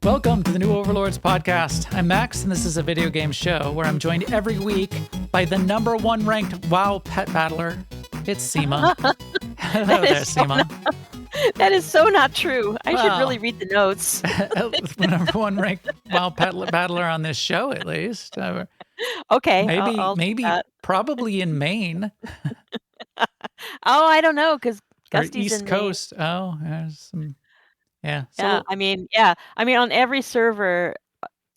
Welcome to the new Overlords Podcast. I'm Max, and this is a video game show where I'm joined every week by the number one ranked WoW pet battler. It's Sema. Hello there, Sema. That is so not true. I should really read the notes. The number one ranked WoW pet battler on this show, at least. Okay. Maybe, probably in Maine. I don't know, because Or Gusty's East in Coast. Oh, there's some. Yeah. So, I mean, on every server,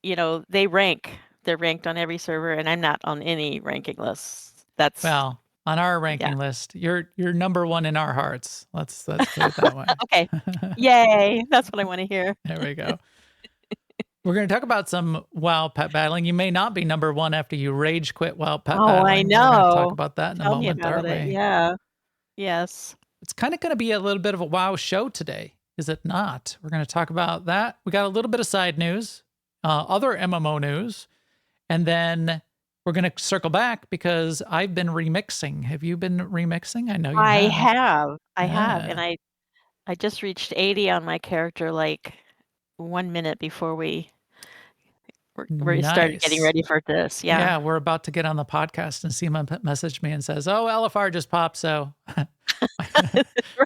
they rank. They're ranked on every server, and I'm not on any ranking lists. Well, on our ranking list, you're number one in our hearts. Let's put it that way. Okay. Yay. That's what I want to hear. There we go. We're going to talk about some WoW pet battling. You may not be number one after you rage quit WoW pet battling. I know. We're going to talk about that in Tell a me moment, about aren't it. we? Yeah. Yes. It's kind of going to be a little bit of a WoW show today, is it not? We're going to talk about that. We got a little bit of side news, other MMO news, and then we're going to circle back because I've been remixing. Have you been remixing? I know you have. I have. And I just reached 80 on my character like 1 minute before we started getting ready for this. Yeah. Yeah, we're about to get on the podcast, and Sema messaged me and says, "Oh, LFR just popped, so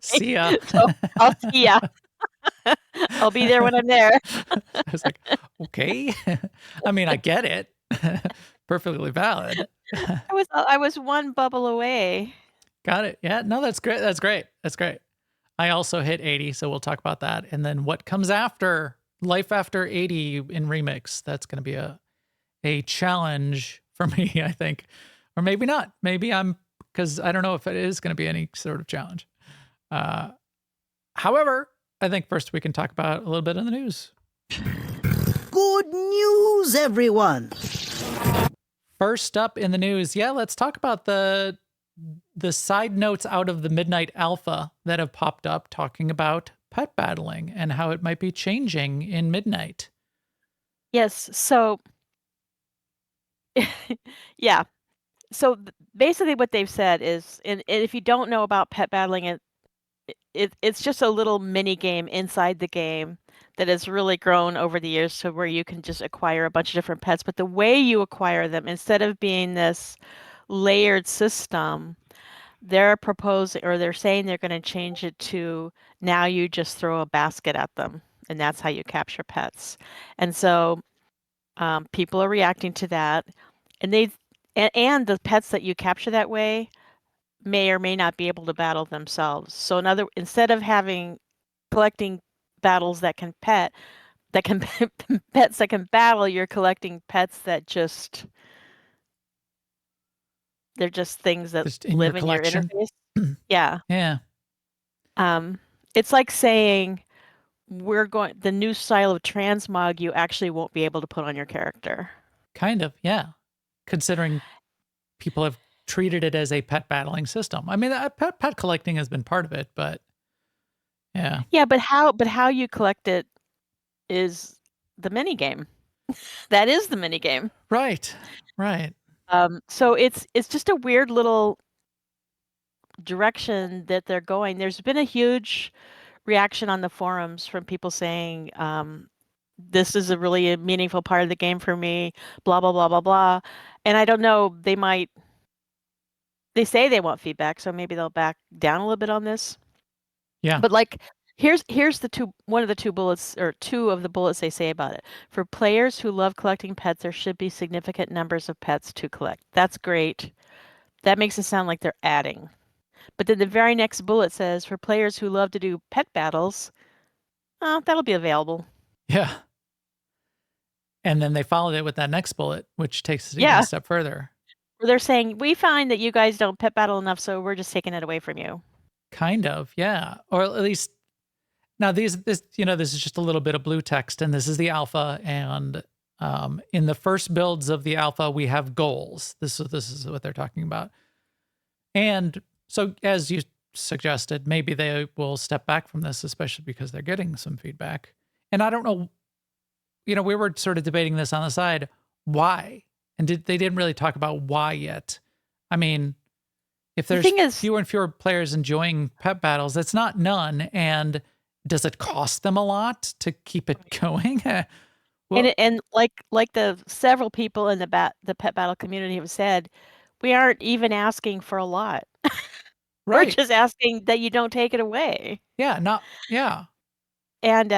see ya." So, I'll see ya. I'll be there when I'm there. I was like, okay. I mean, I get it. Perfectly valid. I was one bubble away. Got it. Yeah, no, that's great. That's great. I also hit 80, so we'll talk about that. And then what comes after, life after 80 in Remix, that's going to be a challenge for me, I think. Or maybe not. Maybe because I don't know if it is going to be any sort of challenge. However, I think first we can talk about a little bit of the news. Good news, everyone. First up in the news, let's talk about the side notes out of the Midnight Alpha that have popped up talking about pet battling and how it might be changing in Midnight. Yes. So, yeah. So basically what they've said is, and if you don't know about pet battling, it's just a little mini game inside the game that has really grown over the years to where you can just acquire a bunch of different pets. But the way you acquire them, instead of being this layered system, they're proposing, or they're saying they're going to change it to now you just throw a basket at them, and that's how you capture pets. And so people are reacting to that, and and the pets that you capture that way may or may not be able to battle themselves. So instead of collecting battles that can pets that can battle, you're collecting pets that they're just things that live in your interface. Yeah. Yeah. It's like saying the new style of transmog you actually won't be able to put on your character. Kind of, yeah. Considering people have treated it as a pet battling system. I mean, pet collecting has been part of it, but yeah. Yeah, but how you collect it is the mini game. That is the mini game. Right. So it's just a weird little direction that they're going. There's been a huge reaction on the forums from people saying, this is a really meaningful part of the game for me, blah, blah, blah, blah, blah. And I don't know, they say they want feedback, so maybe they'll back down a little bit on this. Yeah. But like, here's one of the two bullets, or two of the bullets they say about it. For players who love collecting pets, there should be significant numbers of pets to collect. That's great. That makes it sound like they're adding. But then the very next bullet says, for players who love to do pet battles, that'll be available. Yeah. And then they followed it with that next bullet, which takes it even a step further. They're saying, we find that you guys don't pet battle enough, so we're just taking it away from you. Kind of, yeah. Or at least, now this is just a little bit of blue text, and this is the alpha, and in the first builds of the alpha, we have goals. This is what they're talking about. And so, as you suggested, maybe they will step back from this, especially because they're getting some feedback. And I don't know, we were sort of debating this on the side, why? And they didn't really talk about why yet. I mean, if there's fewer and fewer players enjoying pet battles, that's not none. And does it cost them a lot to keep it going? Well, And like the several people in the pet battle community have said, we aren't even asking for a lot. We're right. just asking that you don't take it away. Yeah. And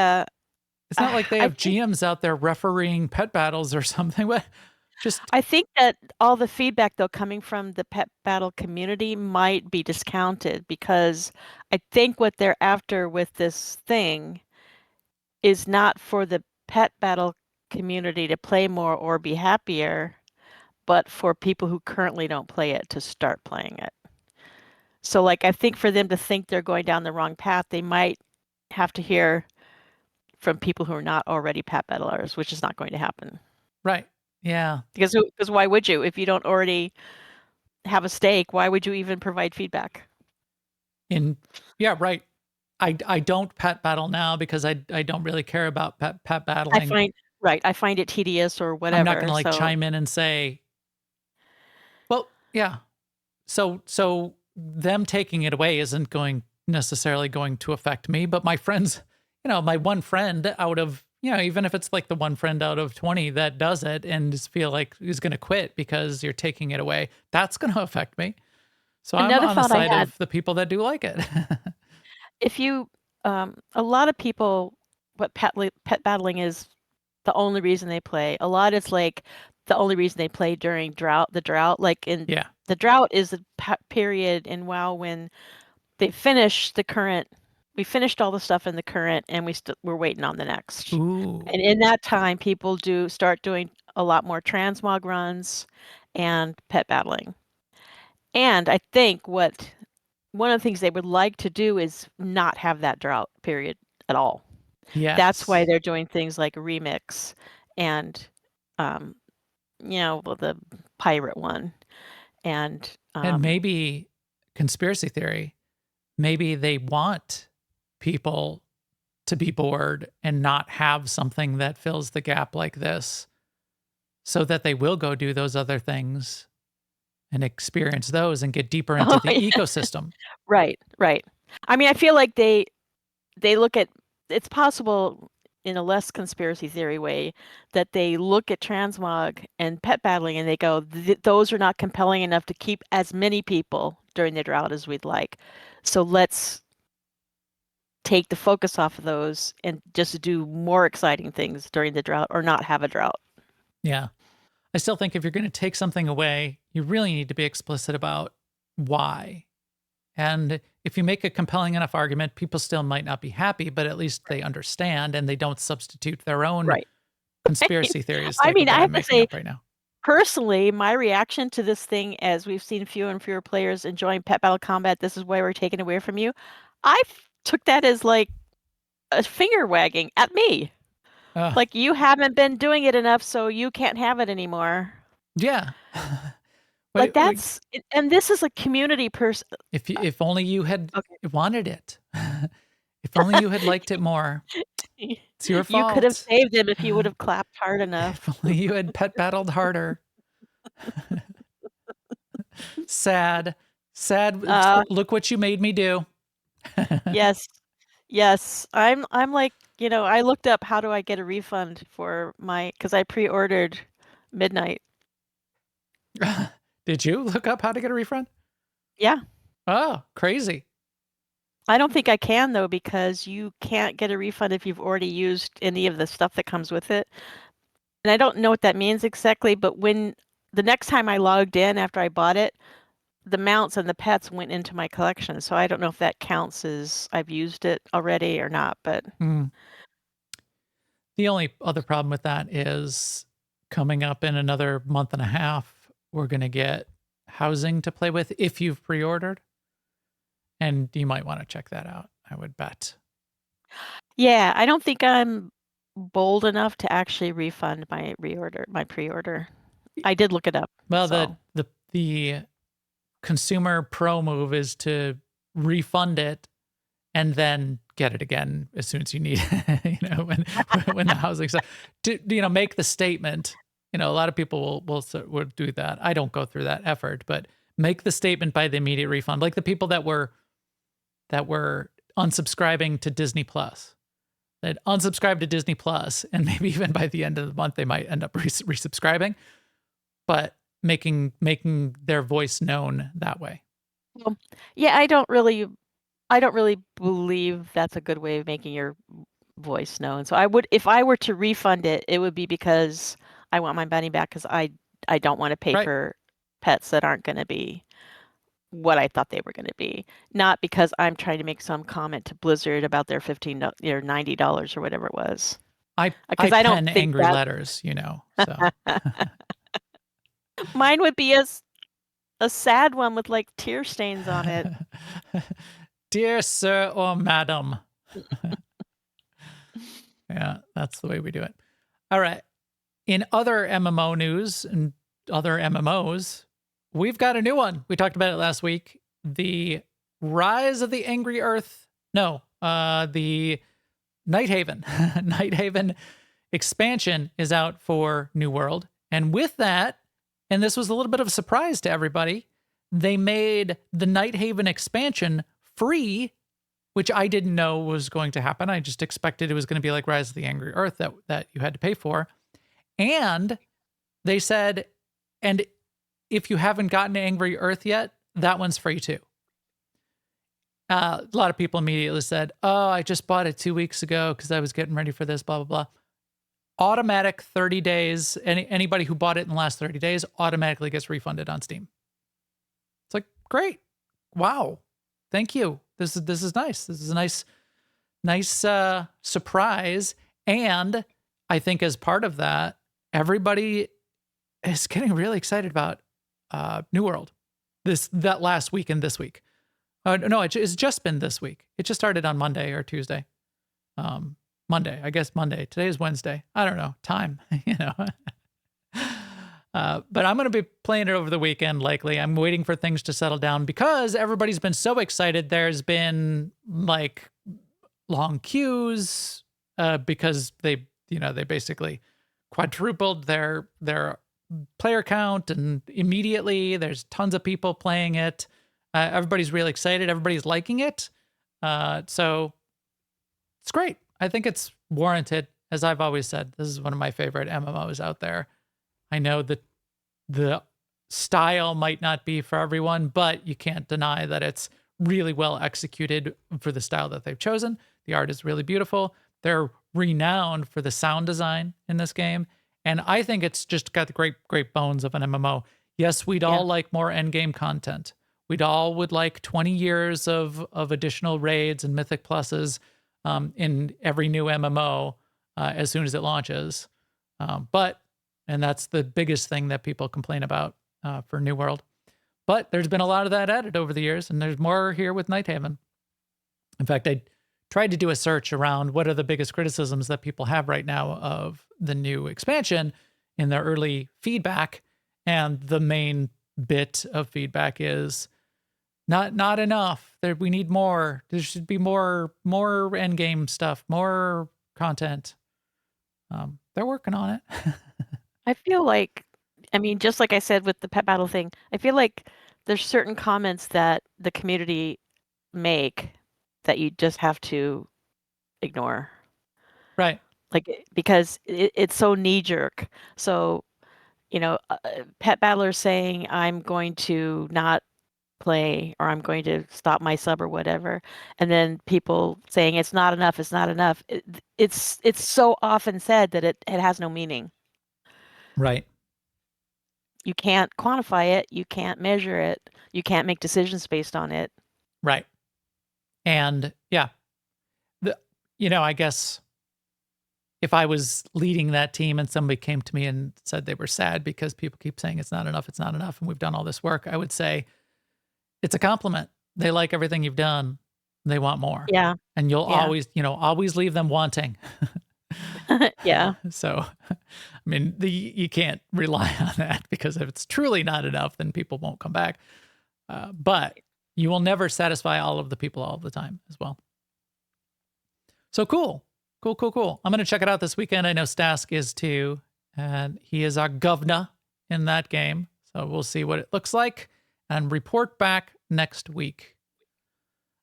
It's not like they I have think GMs out there refereeing pet battles or something, but just I think that all the feedback though coming from the pet battle community might be discounted because I think what they're after with this thing is not for the pet battle community to play more or be happier, but for people who currently don't play it to start playing it. So like I think for them to think they're going down the wrong path, they might have to hear from people who are not already pet battlers, which is not going to happen. right. Yeah. Because why would you? If you don't already have a stake, why would you even provide feedback? Yeah, right. I don't pet battle now because I don't really care about pet I battling. find it tedious or I'm not whatever. gonna like So chime in and say, well, yeah. So them taking it away isn't necessarily going to affect me, but my friends, my one friend out of, even if it's like the one friend out of 20 that does it and just feel like he's going to quit because you're taking it away, that's going to affect me. So I'm another on the thought I side had, of the people that do like it. if you a lot of people what pet battling is the only reason they play. A lot is like the only reason they play during the drought. Like in Yeah. the drought is a period in WoW when they finish the current. We finished all the stuff in the current, and we're waiting on the next. Ooh. And in that time, people start doing a lot more transmog runs and pet battling. And I think one of the things they would like to do is not have that drought period at all. That's why Yes. they're doing things like Remix and, well, the pirate one. And And maybe conspiracy theory, maybe they want people to be bored and not have something that fills the gap like this so that they will go do those other things and experience those and get deeper into oh, the yeah, ecosystem. right, right. I mean, I feel like they look at it's possible in a less conspiracy theory way that they look at transmog and pet battling and they go, those are not compelling enough to keep as many people during the drought as we'd like. So let's take the focus off of those and just do more exciting things during the drought or not have a drought. Yeah. I still think if you're going to take something away, you really need to be explicit about why. And if you make a compelling enough argument, people still might not be happy, but at least they understand and they don't substitute their own Right. conspiracy theories I like mean, what I I'm have to making say, up right now. personally, my reaction to this thing as we've seen fewer and fewer players enjoying pet battle combat, this is why we're taken away from you. I took that as like a finger wagging at me. Uh, Like you haven't been doing it enough, so you can't have it anymore. yeah. Like Wait, and this is a community person. if only you had Okay. wanted it. If only you had liked it more. It's your You could have fault. saved them if you would have clapped hard enough. If only you had pet battled harder. Sad. Sad. Uh, Look what you made me do. yes. Yes. I'm like, I looked up how do I get a refund for because I pre-ordered Midnight. Did you look up how to get a refund? Yeah. Oh, crazy. I don't think I can though, because you can't get a refund if you've already used any of the stuff that comes with it. And I don't know what that means exactly, but when the next time I logged in after I bought it, the mounts and the pets went into my collection. So I don't know if that counts as I've used it already or not, but Mm. The only other problem with that is coming up in another month and a half, we're going to get housing to play with if you've pre ordered. And you might want to check that out, I would bet. yeah, I don't think I'm bold enough to actually refund my pre-order. I did look it up. Well, So the consumer pro move is to refund it and then get it again as soon as you need it, when the housing stuff to make the statement. A lot of people will do that. I don't go through that effort, but make the statement by the immediate refund. Like the people that were unsubscribing to Disney Plus. They'd unsubscribe to Disney Plus, and maybe even by the end of the month, they might end up resubscribing, but making their voice known that way. Well, yeah, I don't really believe that's a good way of making your voice known. So if I were to refund it, it would be because I want my money back, because I don't want to pay Right. for pets that aren't going to be what I thought they were going to be. Not because I'm trying to make some comment to Blizzard about their $15 or $90 or whatever it was. I Because I don't pen think angry that- letters, so. Mine would be a sad one with like tear stains on it. Dear sir or madam. Yeah, that's the way we do it. All right. In other MMO news and other MMOs, we've got a new one. We talked about it last week. The Rise of the Angry Earth. No, the Nighthaven. Nighthaven expansion is out for New World. And with that, and this was a little bit of a surprise to everybody, they made the Nighthaven expansion free, which I didn't know was going to happen. I just expected it was going to be like Rise of the Angry Earth that you had to pay for. And they said, and if you haven't gotten to Angry Earth yet, that one's free too. A lot of people immediately said, oh, I just bought it 2 weeks ago because I was getting ready for this, blah, blah, blah. Automatic 30 days. Anybody who bought it in the last 30 days automatically gets refunded on Steam. It's like, great. Wow. Thank you. This is nice. This is a nice surprise. And I think as part of that, everybody is getting really excited about New World. That last week and this week. No, it's just been this week. It just started on Monday or Tuesday. Monday, I guess Monday. Today is Wednesday. I don't know. Time, But I'm going to be playing it over the weekend, likely. I'm waiting for things to settle down because everybody's been so excited. There's been like long queues because they basically quadrupled their player count, and immediately there's tons of people playing it. Everybody's really excited. Everybody's liking it. So it's great. I think it's warranted. As I've always said, this is one of my favorite MMOs out there. I know that the style might not be for everyone, but you can't deny that it's really well executed for the style that they've chosen. The art is really beautiful. They're renowned for the sound design in this game. And I think it's just got the great bones of an MMO. Yes, we'd all like more endgame content. We'd all would like 20 years of additional raids and mythic pluses in every new MMO as soon as it launches. And that's the biggest thing that people complain about for New World. But there's been a lot of that added over the years, and there's more here with Nighthaven. In fact, I tried to do a search around what are the biggest criticisms that people have right now of the new expansion in their early feedback, and the main bit of feedback is not enough. We need more. There should be more endgame stuff, more content. They're working on it. I feel like, just like I said with the pet battle thing, I feel like there's certain comments that the community make that you just have to ignore. Right. Like, because it's so knee-jerk. So, pet battlers saying, I'm going to not play, or I'm going to stop my sub or whatever, and then people saying it's not enough, it's not enough. It's so often said that it has no meaning. Right. You can't quantify it, you can't measure it, you can't make decisions based on it. Right. And yeah, I guess if I was leading that team and somebody came to me and said they were sad because people keep saying it's not enough, and we've done all this work, I would say it's a compliment. They like everything you've done. They want more. Yeah. And you'll always leave them wanting. Yeah. So, you can't rely on that, because if it's truly not enough, then people won't come back. But you will never satisfy all of the people all the time as well. So cool. I'm going to check it out this weekend. I know Stask is too, and he is our governor in that game. So we'll see what it looks like and report back next week.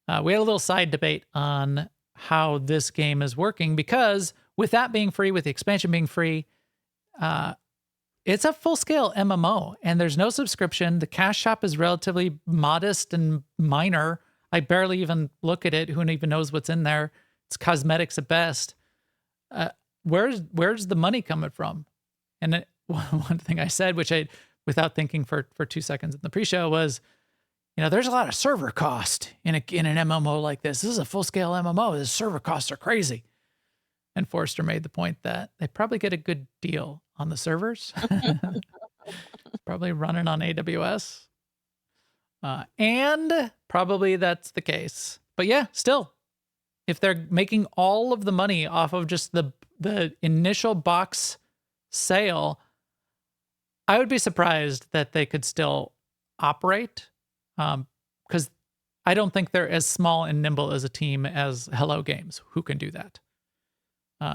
We had a little side debate on how this game is working, because with that being free, with the expansion being free, it's a full-scale MMO, and there's no subscription. The cash shop is relatively modest and minor. I barely even look at it. Who even knows what's in there? It's cosmetics at best. Where's the money coming from? And one thing I said, which I, without thinking for 2 seconds in the pre-show, was, there's a lot of server cost in an MMO like this. This is a full-scale MMO. The server costs are crazy. And Forrester made the point that they probably get a good deal on the servers. Probably running on AWS. And probably that's the case. But yeah, still, if they're making all of the money off of just the initial box sale, I would be surprised that they could still operate, because I don't think they're as small and nimble as a team as Hello Games, who can do that.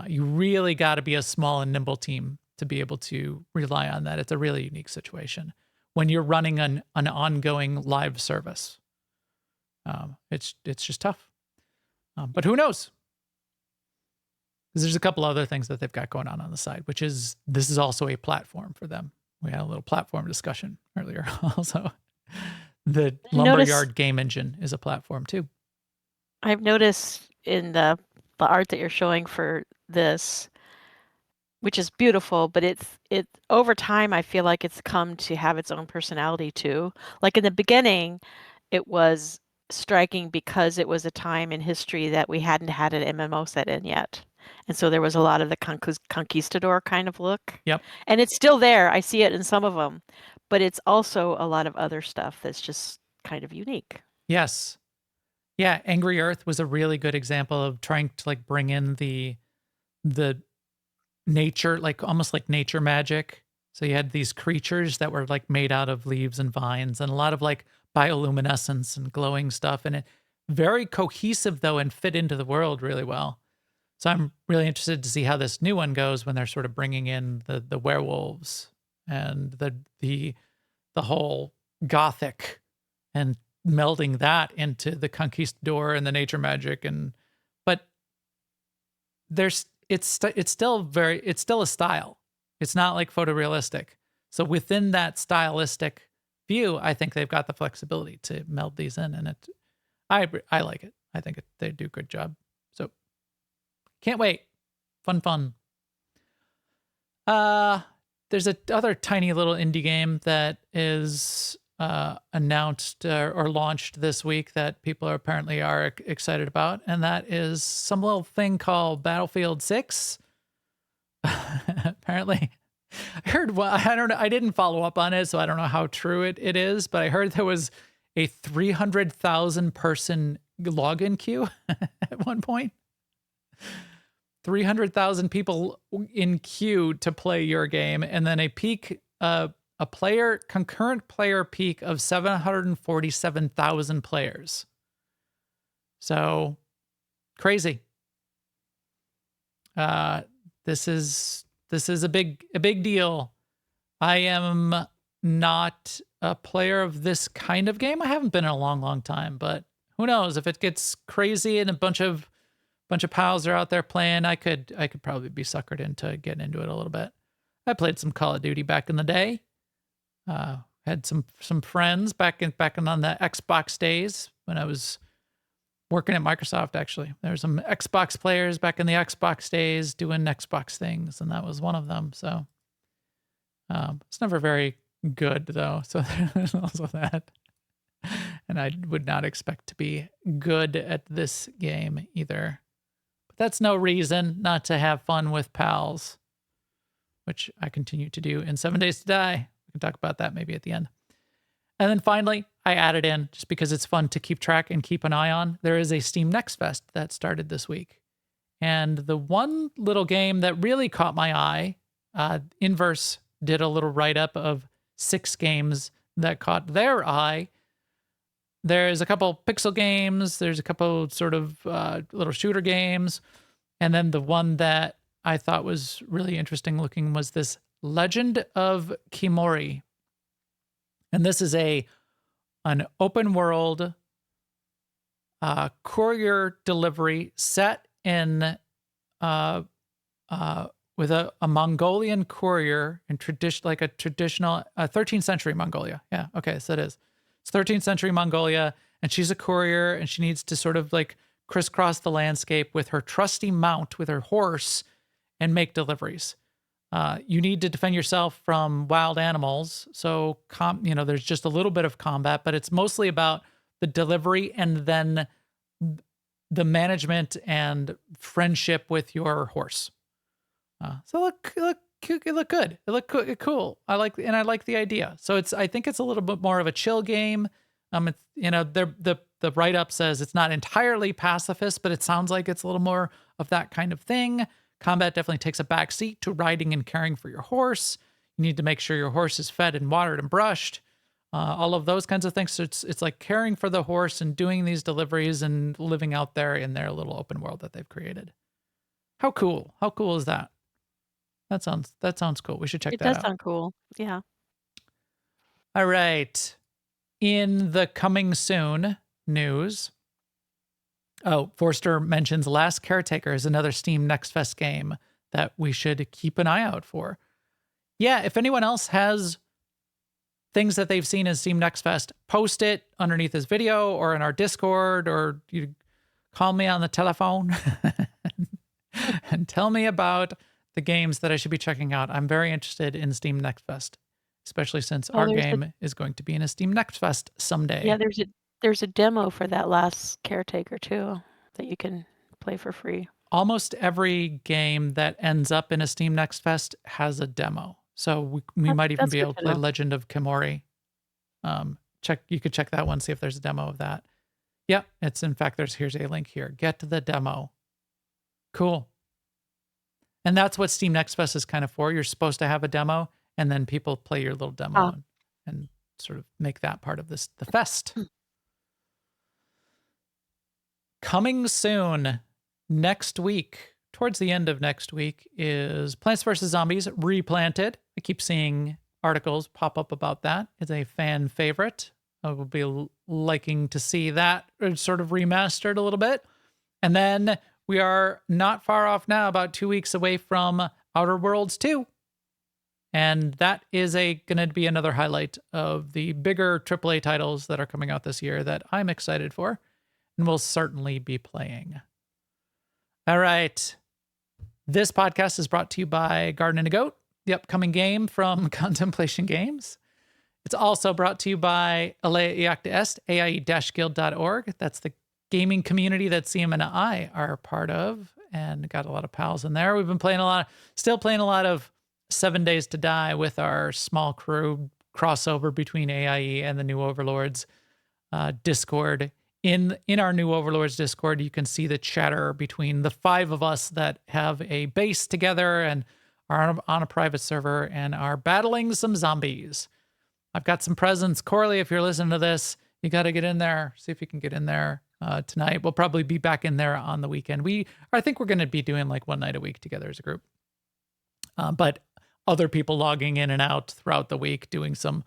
You really got to be a small and nimble team to be able to rely on that. It's a really unique situation when you're running an ongoing live service. It's just tough. But who knows? Because there's a couple other things that they've got going on the side, which is, this is also a platform for them. We had a little platform discussion earlier. Also, the Lumberyard game engine is a platform too. I've noticed in the art that you're showing for this, which is beautiful, but it over time, I feel like it's come to have its own personality too. Like in the beginning, it was striking because it was a time in history that we hadn't had an MMO set in yet. And so there was a lot of the conquistador kind of look. Yep. And it's still there. I see it in some of them, but it's also a lot of other stuff that's just kind of unique. Yes. Yeah, Angry Earth was a really good example of trying to bring in the nature, almost like nature magic. So you had these creatures that were made out of leaves and vines, and a lot of bioluminescence and glowing stuff, and it very cohesive though, and fit into the world really well. So I'm really interested to see how this new one goes when they're sort of bringing in the werewolves and the whole gothic, and melding that into the conquistador and the nature magic. But it's still a style. It's not photorealistic. So within that stylistic view, I think they've got the flexibility to meld these in, and I like it. I think they do a good job. So can't wait. Fun. There's another tiny little indie game that is announced or launched this week that people apparently are excited about, and that is some little thing called Battlefield 6. Apparently, I heard, I don't know, I didn't follow up on it, so I don't know how true it is, but I heard there was a 300,000 person login queue at one point. 300,000 people in queue to play your game, and then a peak, concurrent player peak of 747,000 players. So crazy. This is a big deal. I am not a player of this kind of game. I haven't been in a long time, but who knows, if it gets crazy and a bunch of pals are out there playing, I could probably be suckered into getting into it a little bit. I played some Call of Duty back in the day. Had some friends back on the Xbox days when I was working at Microsoft. Actually, there were some Xbox players back in the Xbox days doing Xbox things, and that was one of them. So it's never very good though. So there's also that. And I would not expect to be good at this game either. But that's no reason not to have fun with pals, which I continue to do in 7 Days to Die. We can talk about that maybe at the end. And then finally, I added in, just because it's fun to keep track and keep an eye on, there is a Steam Next Fest that started this week. And the one little game that really caught my eye, Inverse did a little write-up of 6 games that caught their eye. There's a couple pixel games, there's a couple sort of little shooter games, and then the one that I thought was really interesting looking was this Legend of Kimori. And this is an open world courier delivery set in with a Mongolian courier in like a traditional 13th century Mongolia. Yeah, okay, so it is. It's 13th century Mongolia, and she's a courier, and she needs to sort of like crisscross the landscape with her trusty mount, with her horse, and make deliveries. You need to defend yourself from wild animals, so there's just a little bit of combat, but it's mostly about the delivery and then the management and friendship with your horse. So it look good. It look cool. I like the idea. So I think it's a little bit more of a chill game. It's the write up says it's not entirely pacifist, but it sounds like it's a little more of that kind of thing. Combat definitely takes a back seat to riding and caring for your horse. You need to make sure your horse is fed and watered and brushed. All of those kinds of things. So it's like caring for the horse and doing these deliveries and living out there in their little open world that they've created. How cool? How cool is that? That sounds cool. We should check that out. It does sound cool. Yeah. All right. In the coming soon news. Oh, Forster mentions Last Caretaker is another Steam Next Fest game that we should keep an eye out for. Yeah, if anyone else has things that they've seen in Steam Next Fest, post it underneath this video or in our Discord, or you call me on the telephone and tell me about the games that I should be checking out. I'm very interested in Steam Next Fest, especially since our game is going to be in a Steam Next Fest someday. Yeah, there's a demo for that Last Caretaker too that you can play for free. Almost every game that ends up in a Steam Next Fest has a demo. So we might even be able to play Legend of Kimori. You could check that one, see if there's a demo of that. Yep, here's a link here. Get to the demo. Cool. And that's what Steam Next Fest is kind of for. You're supposed to have a demo, and then people play your little demo and sort of make that part of the fest. Coming soon, next week, towards the end of next week, is Plants vs. Zombies Replanted. I keep seeing articles pop up about that. It's a fan favorite. I will be liking to see that sort of remastered a little bit. And then we are not far off now, about 2 weeks away from Outer Worlds 2. And that is going to be another highlight of the bigger AAA titles that are coming out this year that I'm excited for and will certainly be playing. All right. This podcast is brought to you by Garden and a Goat, the upcoming game from Contemplation Games. It's also brought to you by Alea Iacta Est, AIE-guild.org. That's the gaming community that Sema and I are part of, and got a lot of pals in there. We've been still playing a lot of 7 Days to Die with our small crew crossover between AIE and the New Overlords Discord. In our New Overlords Discord, you can see the chatter between the 5 of us that have a base together and are on a private server and are battling some zombies. I've got some presents. Corley, if you're listening to this, you got to get in there. See if you can get in there tonight. We'll probably be back in there on the weekend. I think we're going to be doing like one night a week together as a group. But other people logging in and out throughout the week, doing some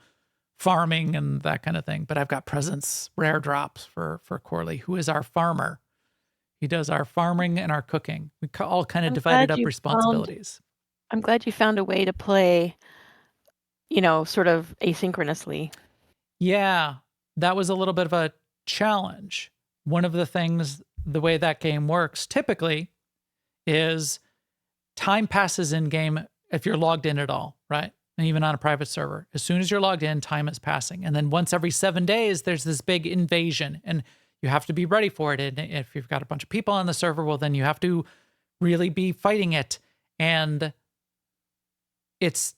farming and that kind of thing. But I've got presents, rare drops for Corley, who is our farmer. He does our farming and our cooking. We all kind of divided up responsibilities. I'm glad you found a way to play, sort of asynchronously. Yeah, that was a little bit of a challenge. One of the things, the way that game works typically is time passes in game if you're logged in at all, right? And even on a private server, as soon as you're logged in, time is passing. And then once every 7 days, there's this big invasion and you have to be ready for it. And if you've got a bunch of people on the server, well, then you have to really be fighting it. And it's,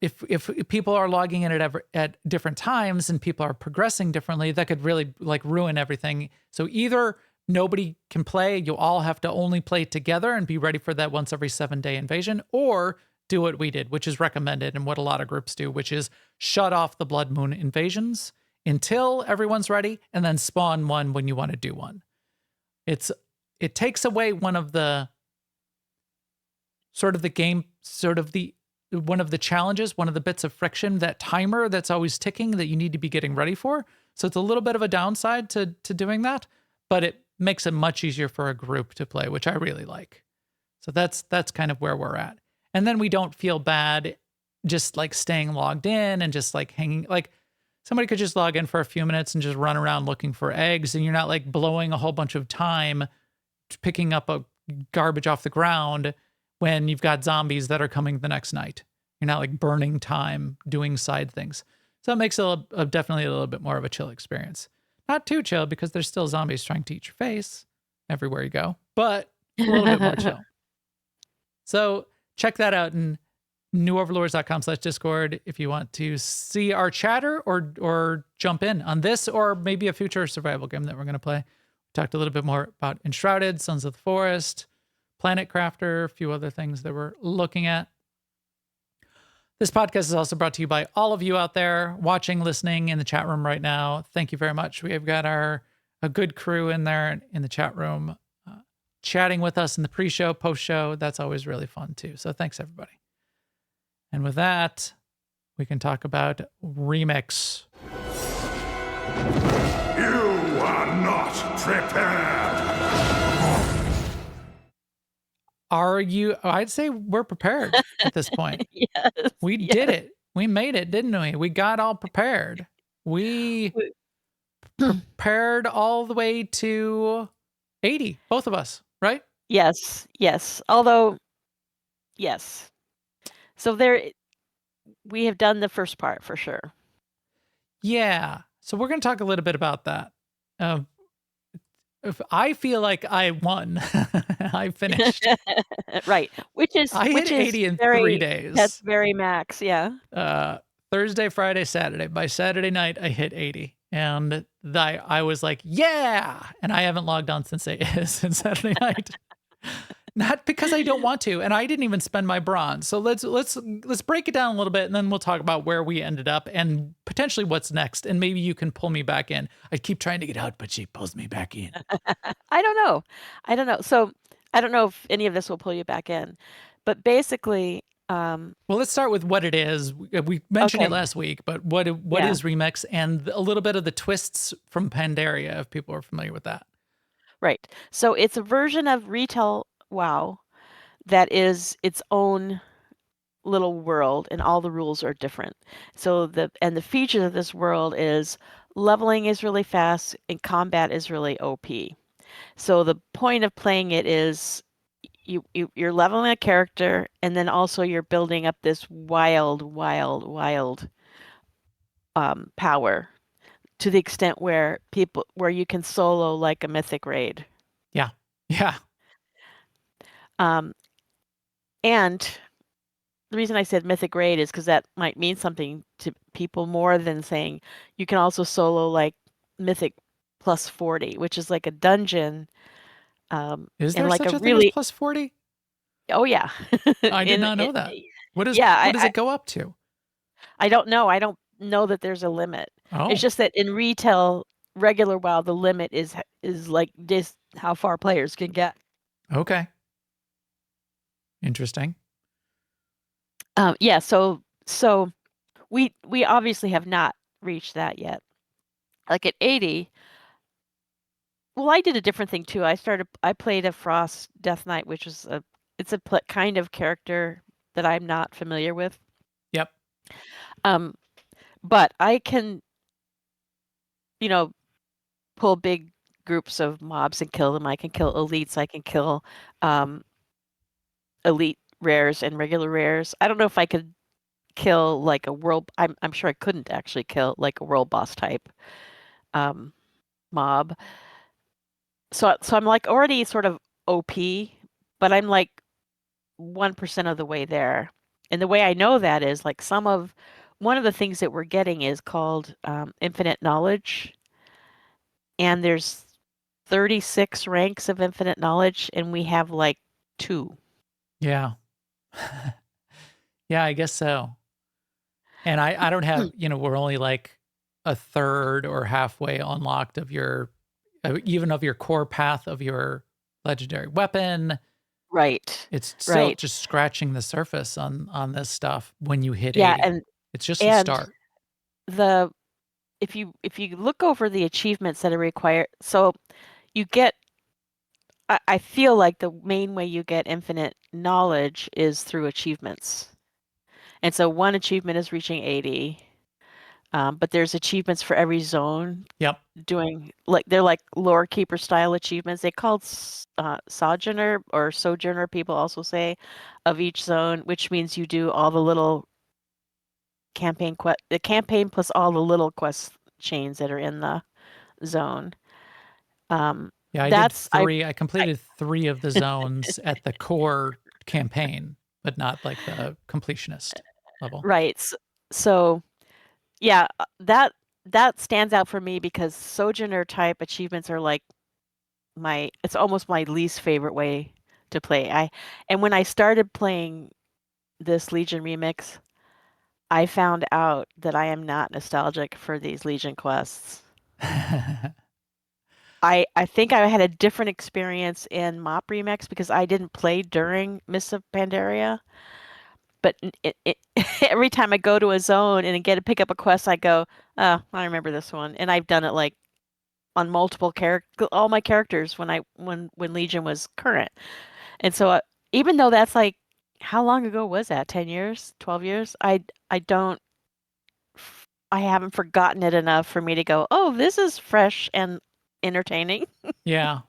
if people are logging in at different times and people are progressing differently, that could really like ruin everything. So either nobody can play, you all have to only play together and be ready for that once every 7 day invasion, or do what we did, which is recommended and what a lot of groups do, which is shut off the Blood Moon invasions until everyone's ready and then spawn one when you want to do one. It takes away one of the one of the challenges, one of the bits of friction, that timer that's always ticking that you need to be getting ready for. So it's a little bit of a downside to doing that, but it makes it much easier for a group to play, which I really like. So that's kind of where we're at. And then we don't feel bad just like staying logged in and just like hanging. Like somebody could just log in for a few minutes and just run around looking for eggs, and you're not like blowing a whole bunch of time picking up a garbage off the ground when you've got zombies that are coming the next night. You're not like burning time doing side things. So it makes it definitely a little bit more of a chill experience. Not too chill because there's still zombies trying to eat your face everywhere you go, but a little bit more chill. So check that out in newoverlords.com/Discord if you want to see our chatter or jump in on this or maybe a future survival game that we're going to play. We talked a little bit more about Enshrouded, Sons of the Forest, Planet Crafter, a few other things that we're looking at. This podcast is also brought to you by all of you out there watching, listening in the chat room right now. Thank you very much. We have got a good crew in there in the chat room chatting with us in the pre-show, post-show. That's always really fun too. So thanks, everybody. And with that, we can talk about Remix. You are not prepared. Are you? I'd say we're prepared at this point. Yes. We did it. We made it, didn't we? We got all prepared. We prepared all the way to 80, both of us, right? Yes. Although, yes. So we have done the first part for sure. Yeah. So we're going to talk a little bit about that. If I feel like I won. I finished. Right. I hit 80 in 3 days. That's very max. Yeah. Thursday, Friday, Saturday. By Saturday night, I hit 80. And I was like, yeah. And I haven't logged on since Saturday night. Not because I don't want to, and I didn't even spend my bronze. So let's break it down a little bit, and then we'll talk about where we ended up and potentially what's next. And maybe you can pull me back in. I keep trying to get out, but she pulls me back in. I don't know. So I don't know if any of this will pull you back in, but basically, well, let's start with what it is. We mentioned it last week, but what is Remix, and a little bit of the twists from Pandaria, if people are familiar with that. Right. So it's a version of retail WoW that is its own little world, and all the rules are different. So the features of this world is leveling is really fast and combat is really OP. So the point of playing it is you're leveling a character, and then also you're building up this wild power to the extent where you can solo like a mythic raid. Yeah. And the reason I said mythic raid is because that might mean something to people more than saying you can also solo like mythic plus 40, which is like a dungeon. Is there like such a thing really as plus 40? Oh yeah. I did not know that. What does it go up to? I don't know. I don't know that there's a limit. Oh. It's just that in retail, regular WoW, the limit is like this, how far players can get. Okay. Interesting. Yeah. So we obviously have not reached that yet. Like at 80. Well, I did a different thing too. I played a Frost Death Knight, which is it's a kind of character that I'm not familiar with. Yep. But I can, pull big groups of mobs and kill them. I can kill elites. I can kill elite rares and regular rares. I don't know if I could kill like a world. I'm sure I couldn't actually kill like a world boss type mob. So I'm like already sort of OP, but I'm like 1% of the way there. And the way I know that is like one of the things that we're getting is called infinite knowledge. And there's 36 ranks of infinite knowledge, and we have like 2. Yeah. Yeah, I guess so. And I don't have, we're only like a third or halfway unlocked of even of your core path of your legendary weapon. Right. It's still just scratching the surface on this stuff when you hit 80. And it's just a start. If you look over the achievements that are required, so you get. I feel like the main way you get infinite knowledge is through achievements. And so one achievement is reaching 80, but there's achievements for every zone. Yep. They're like lore keeper style achievements. They called sojourner or sojourner, people also say, of each zone, which means you do all the little the campaign plus all the little quest chains that are in the zone. Yeah, I did 3. I completed 3 of the zones at the core campaign, but not like the completionist level. Right. So yeah, that stands out for me because sojourner type achievements are like it's almost my least favorite way to play. And when I started playing this Legion remix, I found out that I am not nostalgic for these Legion quests. I think I had a different experience in Mop Remix because I didn't play during Mists of Pandaria. But every time I go to a zone and get to pick up a quest, I go, oh, I remember this one. And I've done it like on multiple all my characters when Legion was current. And so even though that's like, how long ago was that? 10 years, 12 years? I haven't forgotten it enough for me to go, oh, this is fresh and entertaining. Yeah.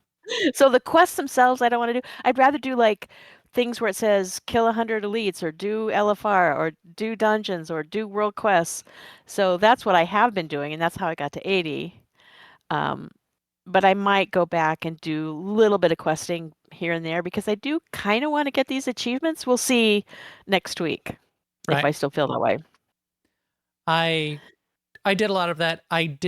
So the quests themselves, I don't want to do. I'd rather do like things where it says kill 100 elites or do LFR or do dungeons or do world quests. So that's what I have been doing, and that's how I got to 80. But I might go back and do a little bit of questing here and there because I do kind of want to get these achievements. We'll see next week if I still feel that way. I did a lot of that. I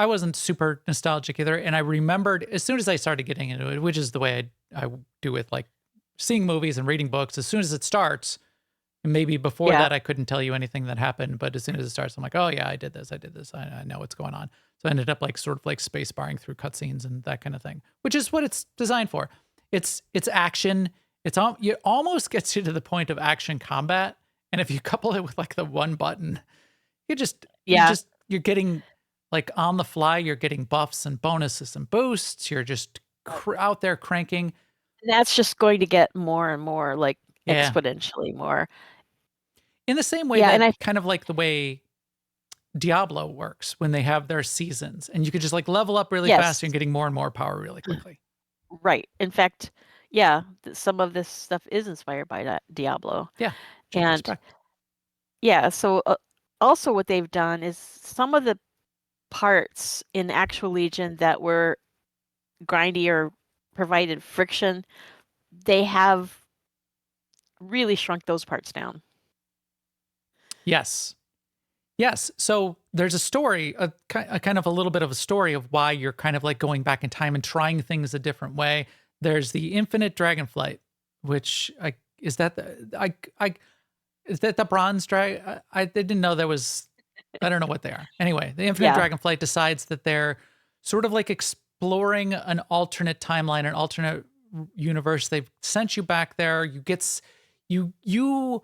wasn't super nostalgic either. And I remembered as soon as I started getting into it, which is the way I do with like seeing movies and reading books, as soon as it starts, and maybe before that, I couldn't tell you anything that happened. But as soon as it starts, I'm like, oh yeah, I did this. I know what's going on. So I ended up like sort of like space barring through cutscenes and that kind of thing, which is what it's designed for. It's action. It almost gets you to the point of action combat. And if you couple it with like the one button, you're getting like on the fly, you're getting buffs and bonuses and boosts. You're just out there cranking. And that's just going to get more and more, like exponentially more. In the same way kind of like the way Diablo works when they have their seasons and you could just like level up really fast and getting more and more power really quickly. Right. In fact, some of this stuff is inspired by Diablo. Yeah. And so also what they've done is some of the parts in actual Legion that were grindy or provided friction, they have really shrunk those parts down. Yes. So there's a story, a kind of a little bit of a story of why you're kind of like going back in time and trying things a different way. There's the infinite dragonflight, which is that the bronze dragon? I didn't know there was. I don't know what they are. Anyway, the infinite dragonflight decides that they're sort of like exploring an alternate timeline, an alternate universe. They've sent you back there. You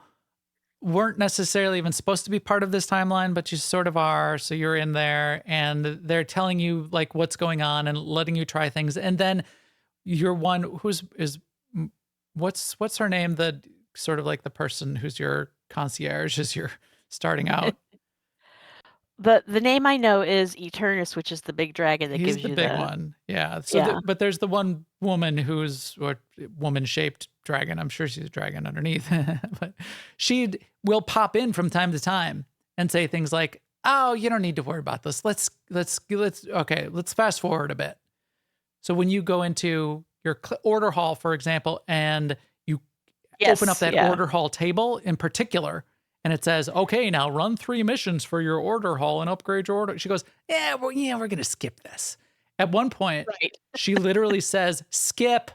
weren't necessarily even supposed to be part of this timeline, but you sort of are. So you're in there and they're telling you like what's going on and letting you try things. And then you're one what's her name? The sort of like the person who's your concierge as you're starting out. The name I know is Eternus, which is the big dragon that gives you the big one. Yeah. So but there's the one woman who's a woman-shaped dragon. I'm sure she's a dragon underneath, but she will pop in from time to time and say things like, "Oh, you don't need to worry about this. Let's fast forward a bit." So when you go into your order hall, for example, and you open up that order hall table in particular, and it says, "Okay, now run 3 missions for your order hall and upgrade your order." She goes, we're going to skip this. At one point, she literally says, "Skip."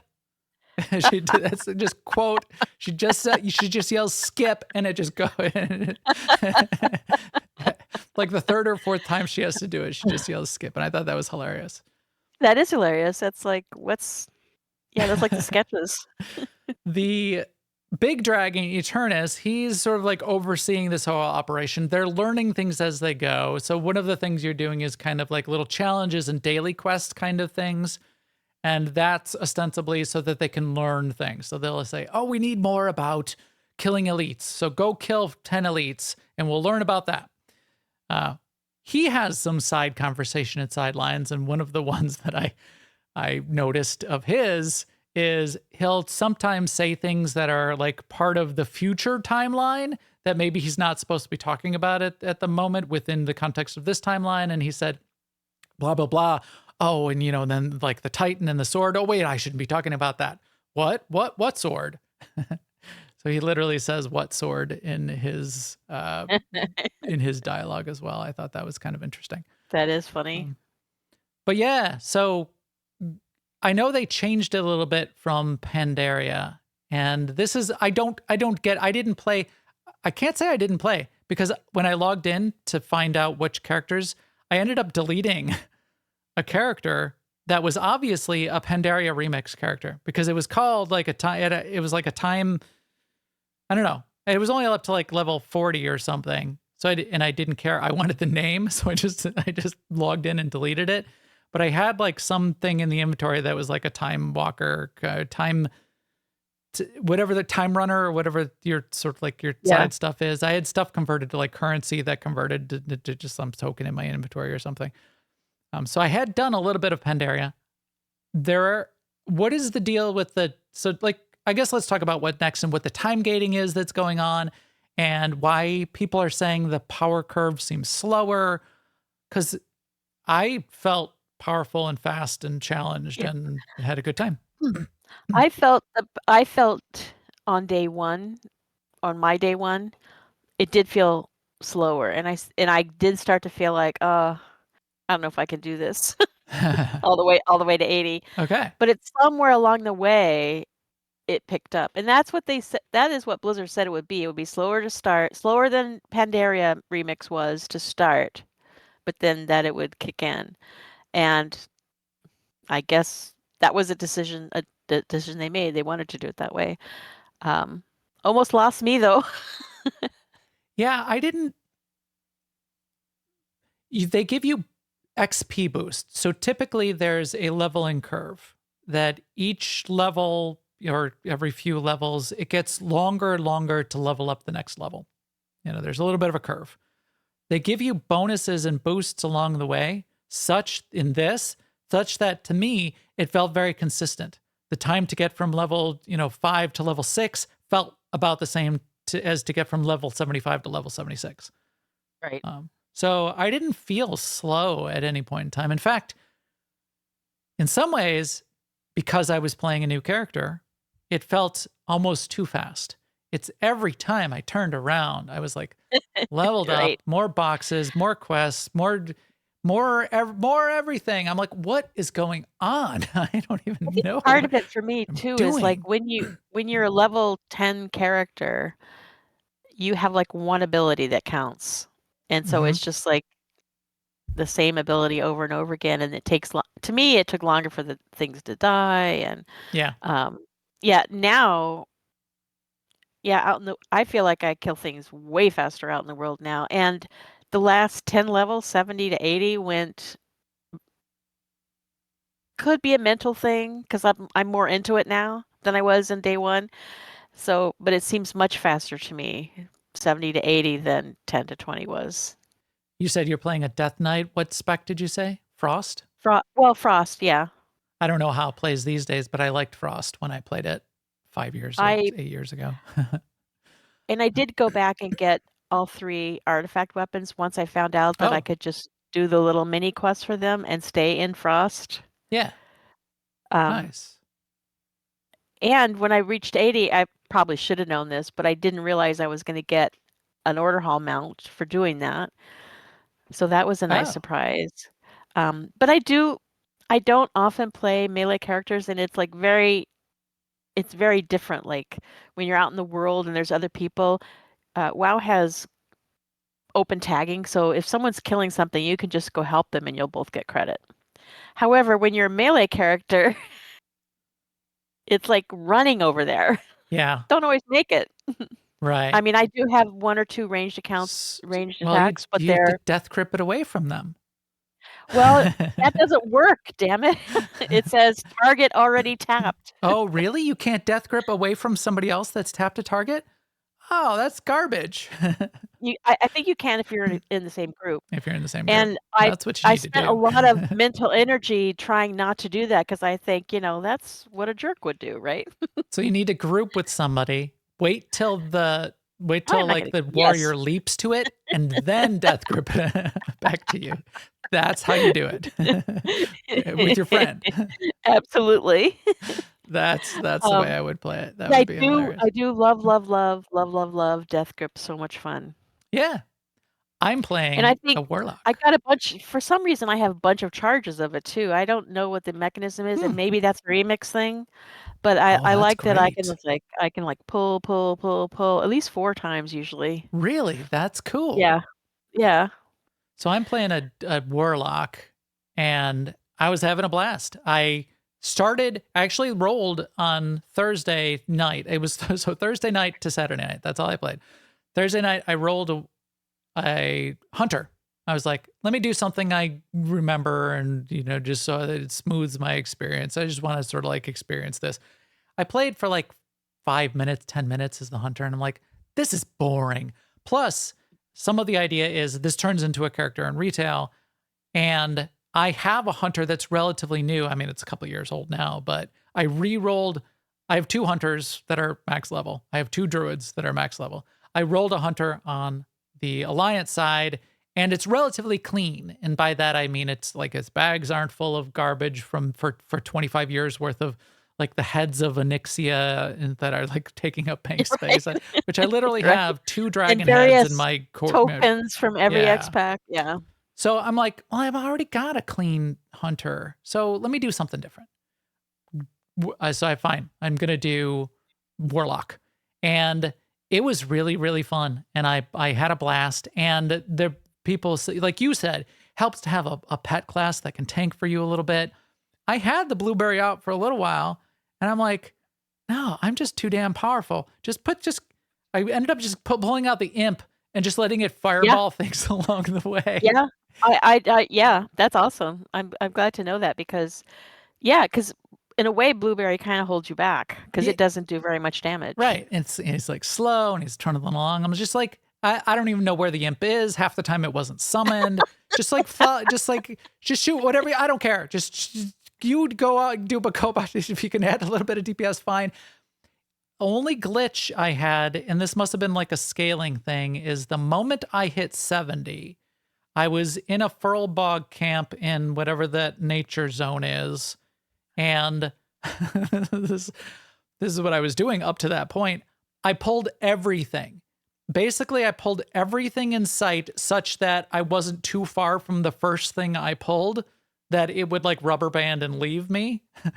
That's just quote. She just yells "skip," and it just goes. Like the 3rd or 4th time she has to do it, she just yells "skip," and I thought that was hilarious. That is hilarious. That's like that's like the sketches. The big dragon, Eternus, he's sort of like overseeing this whole operation. They're learning things as they go. So one of the things you're doing is kind of like little challenges and daily quest kind of things. And that's ostensibly so that they can learn things. So they'll say, oh, we need more about killing elites. So go kill 10 elites and we'll learn about that. He has some side conversation and sidelines. And one of the ones that I noticed of his is he'll sometimes say things that are like part of the future timeline that maybe he's not supposed to be talking about it at the moment within the context of this timeline. And he said, blah, blah, blah. Oh, and then like the Titan and the sword. Oh, wait, I shouldn't be talking about that. What sword? So he literally says what sword in his dialogue as well. I thought that was kind of interesting. That is funny. But yeah, so I know they changed it a little bit from Pandaria, and this is I didn't play. I can't say I didn't play because when I logged in to find out which characters, I ended up deleting a character that was obviously a Pandaria remix character because it was called like a time. It was like a time. I don't know. It was only up to like level 40 or something. So I didn't care. I wanted the name, so I just logged in and deleted it. But I had like something in the inventory that was like a time walker, whatever the time runner or whatever your sort of like your side stuff is. I had stuff converted to like currency that converted to just some token in my inventory or something. So I had done a little bit of Pandaria. What is the deal with I guess let's talk about what next and what the time gating is that's going on and why people are saying the power curve seems slower. Because I felt powerful and fast and challenged and had a good time. I felt on my day one, it did feel slower, and I did start to feel like, I don't know if I can do this all the way to 80. Okay, but it's somewhere along the way it picked up, and that's what they said. That is what Blizzard said it would be. It would be slower to start, slower than Pandaria Remix was to start, but then that it would kick in. And I guess that was a decision they made. They wanted to do it that way. Almost lost me though. Yeah, I didn't. They give you XP boost. So typically there's a leveling curve that each level or every few levels, it gets longer and longer to level up the next level. There's a little bit of a curve. They give you bonuses and boosts along the way, such that to me, it felt very consistent. The time to get from level 5 to level 6 felt about the same as to get from level 75 to level 76. Right. So I didn't feel slow at any point in time. In fact, in some ways, because I was playing a new character, it felt almost too fast. It's every time I turned around, I was like leveled Right. up, more boxes, more quests, more everything. I'm like, what is going on? I don't even know. Part of it for me too is like doing. when you're a level 10 character, you have like one ability that counts. And so it's just like the same ability over and over again, and it takes to me it took longer for the things to die. And now I feel like I kill things way faster out in the world now. And the last 10 levels, 70 to 80, could be a mental thing because I'm more into it now than I was in day one. So, but it seems much faster to me, 70 to 80 than 10 to 20 was. You said you're playing a Death Knight. What spec did you say? Frost? Frost, yeah. I don't know how it plays these days, but I liked Frost when I played it 8 years ago. And I did go back and get all 3 artifact weapons once I found out that I could just do the little mini quests for them and stay in Frost. Yeah. Nice. And when I reached 80, I probably should have known this, but I didn't realize I was going to get an order hall mount for doing that. So that was a nice surprise. But I don't often play melee characters, and it's like it's very different. Like when you're out in the world and there's other people, WoW has open tagging. So if someone's killing something, you can just go help them and you'll both get credit. However, when you're a melee character, it's like running over there. Yeah. Don't always make it. Right. I mean, I do have 1 or 2 ranged attacks, but you they're have to death crip it away from them. Well, that doesn't work, damn it. It says target already tapped. Oh, really? You can't death grip away from somebody else that's tapped a target? Oh, that's garbage. I think you can if you're in the same group. If you're in the same group, And that's what you I need to spent a do. lot of mental energy trying not to do that because I think, that's what a jerk would do, right? So you need to group with somebody. Wait till I'm not like gonna the yes. warrior leaps to it, and then death grip back to you. That's how you do it with your friend. Absolutely. That's the way Um, I would play it. That but would be hilarious. I do love, love, love, love, love, love Death Grip. So much fun. Yeah, I'm And I playing a think I warlock. got a bunch for some reason, I have a bunch of charges of it too. I don't know what the mechanism is, Hmm. and maybe that's a remix thing, but Oh, I that's like that great. I can, like, pull, pull, pull, pull at least 4 times usually. Really, that's cool. Yeah. Yeah. So I'm playing a warlock, and I was having a blast. I actually rolled on Thursday night. It was so Thursday night to Saturday night. That's all I played. Thursday night, I rolled a hunter. I was like, let me do something I remember, and just so that it smooths my experience. I just want to sort of like experience this. I played for like 5 minutes, 10 minutes as the hunter, and I'm like, this is boring. Plus, some of the idea is this turns into a character in retail, and I have a hunter that's relatively new. I mean, it's a couple years old now, but I re-rolled. I have 2 hunters that are max level. I have 2 druids that are max level. I rolled a hunter on the alliance side, and it's relatively clean. And by that I mean it's like its bags aren't full of garbage for 25 years worth of like the heads of Onyxia and that are like taking up bank Right. space, which I literally Right. have 2 And dragon heads in various my core. tokens from every X Yeah. pack. Yeah. So I'm like, well, I've already got a clean hunter. So let me do something different. So I'm going to do warlock. And it was really, really fun. And I had a blast. And the people, like you said, helps to have a pet class that can tank for you a little bit. I had the blueberry out for a little while, and I'm like, no, I'm just too damn powerful. I ended up just pulling out the imp and just letting it Yeah. fireball things along the way. Yeah. Yeah, that's awesome. I'm glad to know that because in a way, blueberry kind of holds you back because Yeah, it doesn't do very much damage. right. It's like slow and he's turning them along. I'm just like, I don't even know where the imp is. Half the time it wasn't summoned. Just shoot whatever. I don't care. You go out and do Bakoba. If you can add a little bit of DPS, fine. Only glitch I had, and this must have been like a scaling thing, is the moment I hit 70, I was in a furl bog camp in whatever that nature zone is. And this is what I was doing up to that point. I pulled everything. Basically, I pulled everything in sight such that I wasn't too far from the first thing I pulled that it would like rubber band and leave me. So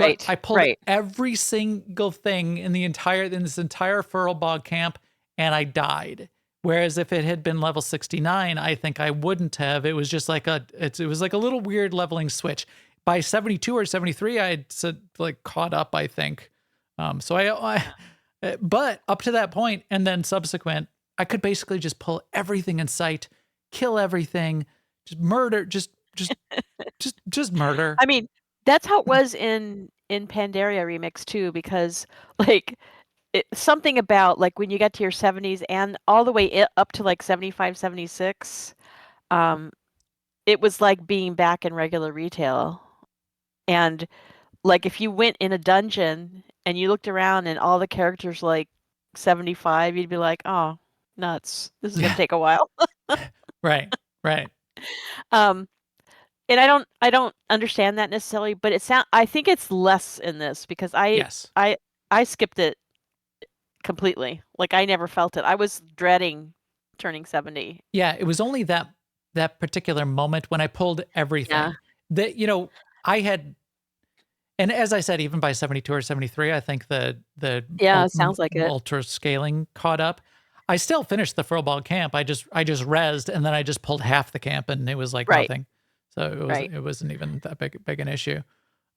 Right. I pulled Right. every single thing in this entire furl bog camp, and I died. Whereas if it had been level 69, I think I wouldn't have. It was just like it was like a little weird leveling switch. By 72 or 73, I had like caught up, I think. But up to that point and then subsequent, I could basically just pull everything in sight, kill everything, just murder, just murder. I mean, that's how it was in Pandaria Remix too, because like something about like when you get to your 70s and all the way up to like 75, 76, it was like being back in regular retail. And like if you went in a dungeon and you looked around and all the characters like 75, you'd be like, oh, nuts. This is gonna take a while. Right. Um, and I don't understand that necessarily, but I think it's less in this because Yes. I skipped it completely. Like I never felt it. I was dreading turning 70. Yeah, it was only that particular moment when I pulled everything. Yeah. That I had, and as I said, even by 72 or 73, I think the Yeah, it sounds like it. ultra scaling caught up. I still finished the furlball camp. I just rezzed, and then I just pulled half the camp, and it was like Right. nothing. So Right. it wasn't even that big an issue.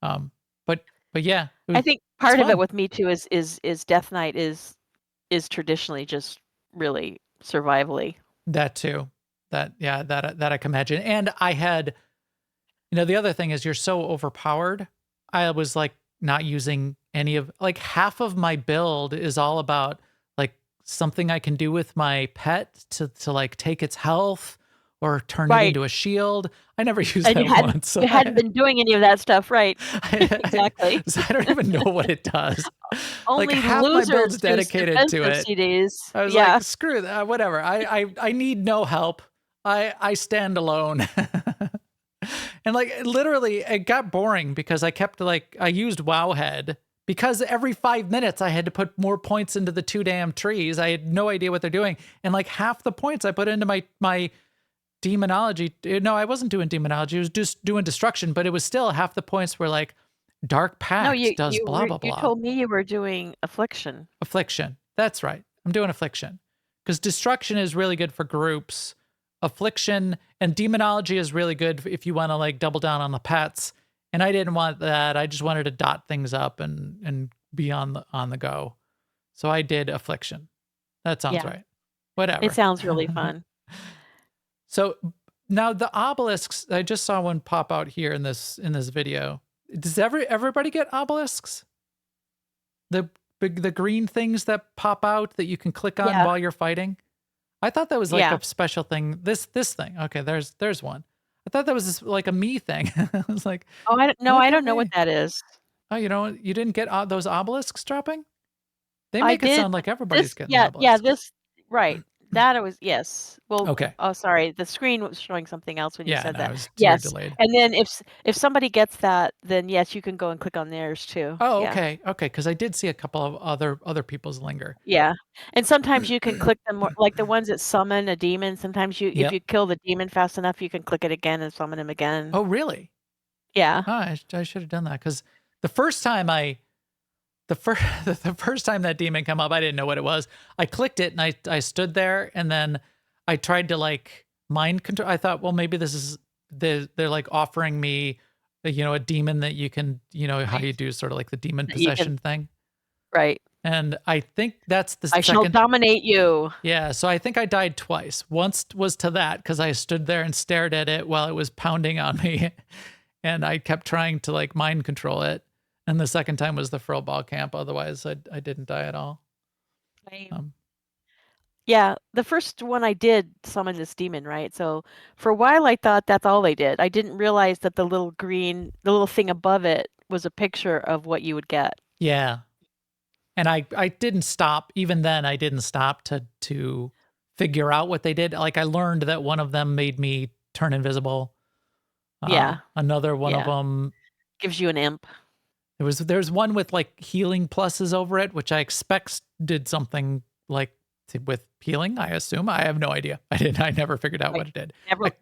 But yeah, I think part of fun. it with me too is Death Knight is traditionally just really survivally. That too. That I can imagine. And I had The other thing is you're so overpowered. I was like not using any of, like, half of my build is all about like something I can do with my pet to like take its health or turn it Right. into a shield. I never used And that you hadn't once. you hadn't been doing any of that stuff, right? I, Exactly. so I don't even know what it does. Like Only half my build's losers use dedicated to defensive it. CDs. I was Yeah. like, screw that, whatever. I need no help. I stand alone. And like literally it got boring because I kept like I used Wowhead because every 5 minutes I had to put more points into the 2 damn trees. I had no idea what they're doing. And like half the points I put into my demonology. No, I wasn't doing demonology. I was just doing destruction, but it was still half the points were like Dark No, Pact does blah blah you blah. told me you were doing affliction. Affliction. That's right. I'm doing affliction. Because destruction is really good for groups. Affliction and demonology is really good if you want to like double down on the pets. And I didn't want that. I just wanted to dot things up and be on the go. So I did affliction. That sounds Yeah. right. Whatever. It sounds really fun. So now the obelisks, I just saw one pop out here in this video. Does everybody get obelisks? The green things that pop out that you can click on Yeah. while you're fighting? I thought that was like Yeah. a special thing. This thing. Okay, there's one. I thought that was like a me thing. I was like, Oh, I don't know. look I at don't know me. what that is. Oh, you didn't get those obelisks dropping? They I make it did. sound like everybody's getting Yeah, obelisks. this right. That it was yes. Well, Okay. oh, sorry. The screen was showing something else when you Yeah, said no, that. it was very Yes. delayed. And then if somebody gets that, then yes, you can go and click on theirs too. Oh, Yeah. okay. Okay, because I did see a couple of other people's linger. Yeah. And sometimes you can click them more, like the ones that summon a demon. Sometimes if Yep. you kill the demon fast enough, you can click it again and summon him again. Oh, really? Yeah. Oh, I should have done that because the first time the first time that demon came up, I didn't know what it was. I clicked it and I stood there and then I tried to like mind control. I thought, well, maybe this is they're like offering me, a demon that you can, how you do sort of like the demon That you can- possession thing. Right. And I think that's the I shall second. dominate you. Yeah, so I think I died twice. Once was to that because I stood there and stared at it while it was pounding on me, and I kept trying to like mind control it. And the second time was the Furl Ball Camp. Otherwise, I didn't die at all. Yeah, the first one I did summon this demon, right? So for a while I thought that's all they did. I didn't realize that the little thing above it was a picture of what you would get. Yeah. And I didn't stop. Even then, I didn't stop to figure out what they did. Like I learned that one of them made me turn invisible. Yeah. Another one of Yeah. them Gives you an imp. there's one with like healing pluses over it, which I expect did something like with healing. I assume. I have no idea. I never figured out what it did.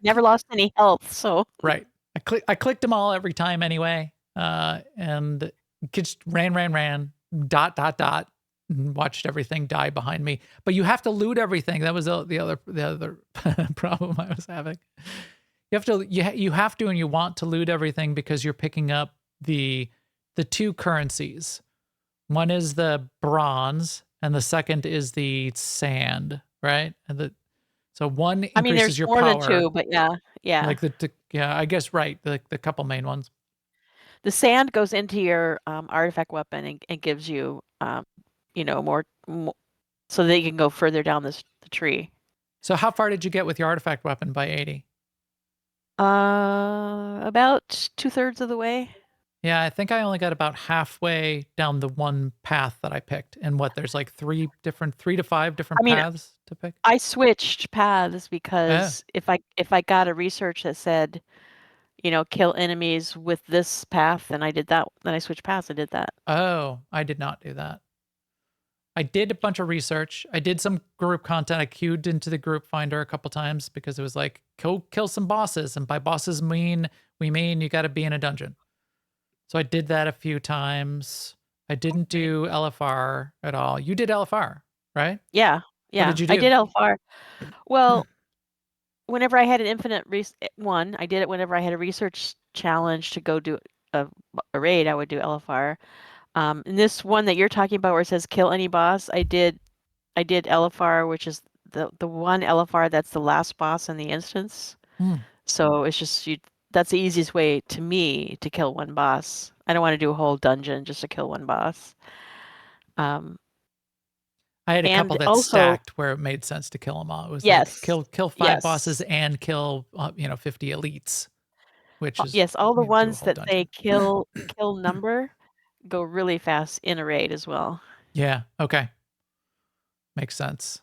Never lost any health. So Right. I clicked them all every time anyway. And just ran, dot, and watched everything die behind me. But you have to loot everything. That was the other problem I was having. You have to, and you want to loot everything because you're picking up the two currencies. One is the bronze, and the second is the sand, right? And so one increases there's your more power. than two, but yeah. Like I guess right. The couple main ones. The sand goes into your artifact weapon and gives you more so that you can go further down the tree. So how far did you get with your artifact weapon by 80? About 2/3 of the way. Yeah, I think I only got about halfway down the one path that I picked. And there's like 3 to 5 different paths to pick. I switched paths because if I got a research that said, kill enemies with this path, then I did that. Then I switched paths and did that. Oh, I did not do that. I did a bunch of research. I did some group content. I queued into the group finder a couple times because it was like, kill some bosses. And by bosses we mean you got to be in a dungeon. So I did that a few times. I didn't do LFR at all. You did LFR, right? Yeah. What did you do? I did LFR. Well, whenever I had an infinite one, I did it whenever I had a research challenge to go do a raid, I would do LFR. And this one that you're talking about where it says kill any boss, I did LFR, which is the one LFR that's the last boss in the instance. So it's just that's the easiest way to me to kill one boss. I don't want to do a whole dungeon just to kill one boss. Um, I had a couple and that also, stacked where it made sense to kill them all. It was like yes, kill 5 bosses yes, and kill 50 elites, which is yes, all the do a ones whole that say dungeon. kill number go really fast in a raid as well. Yeah. Okay. Makes sense.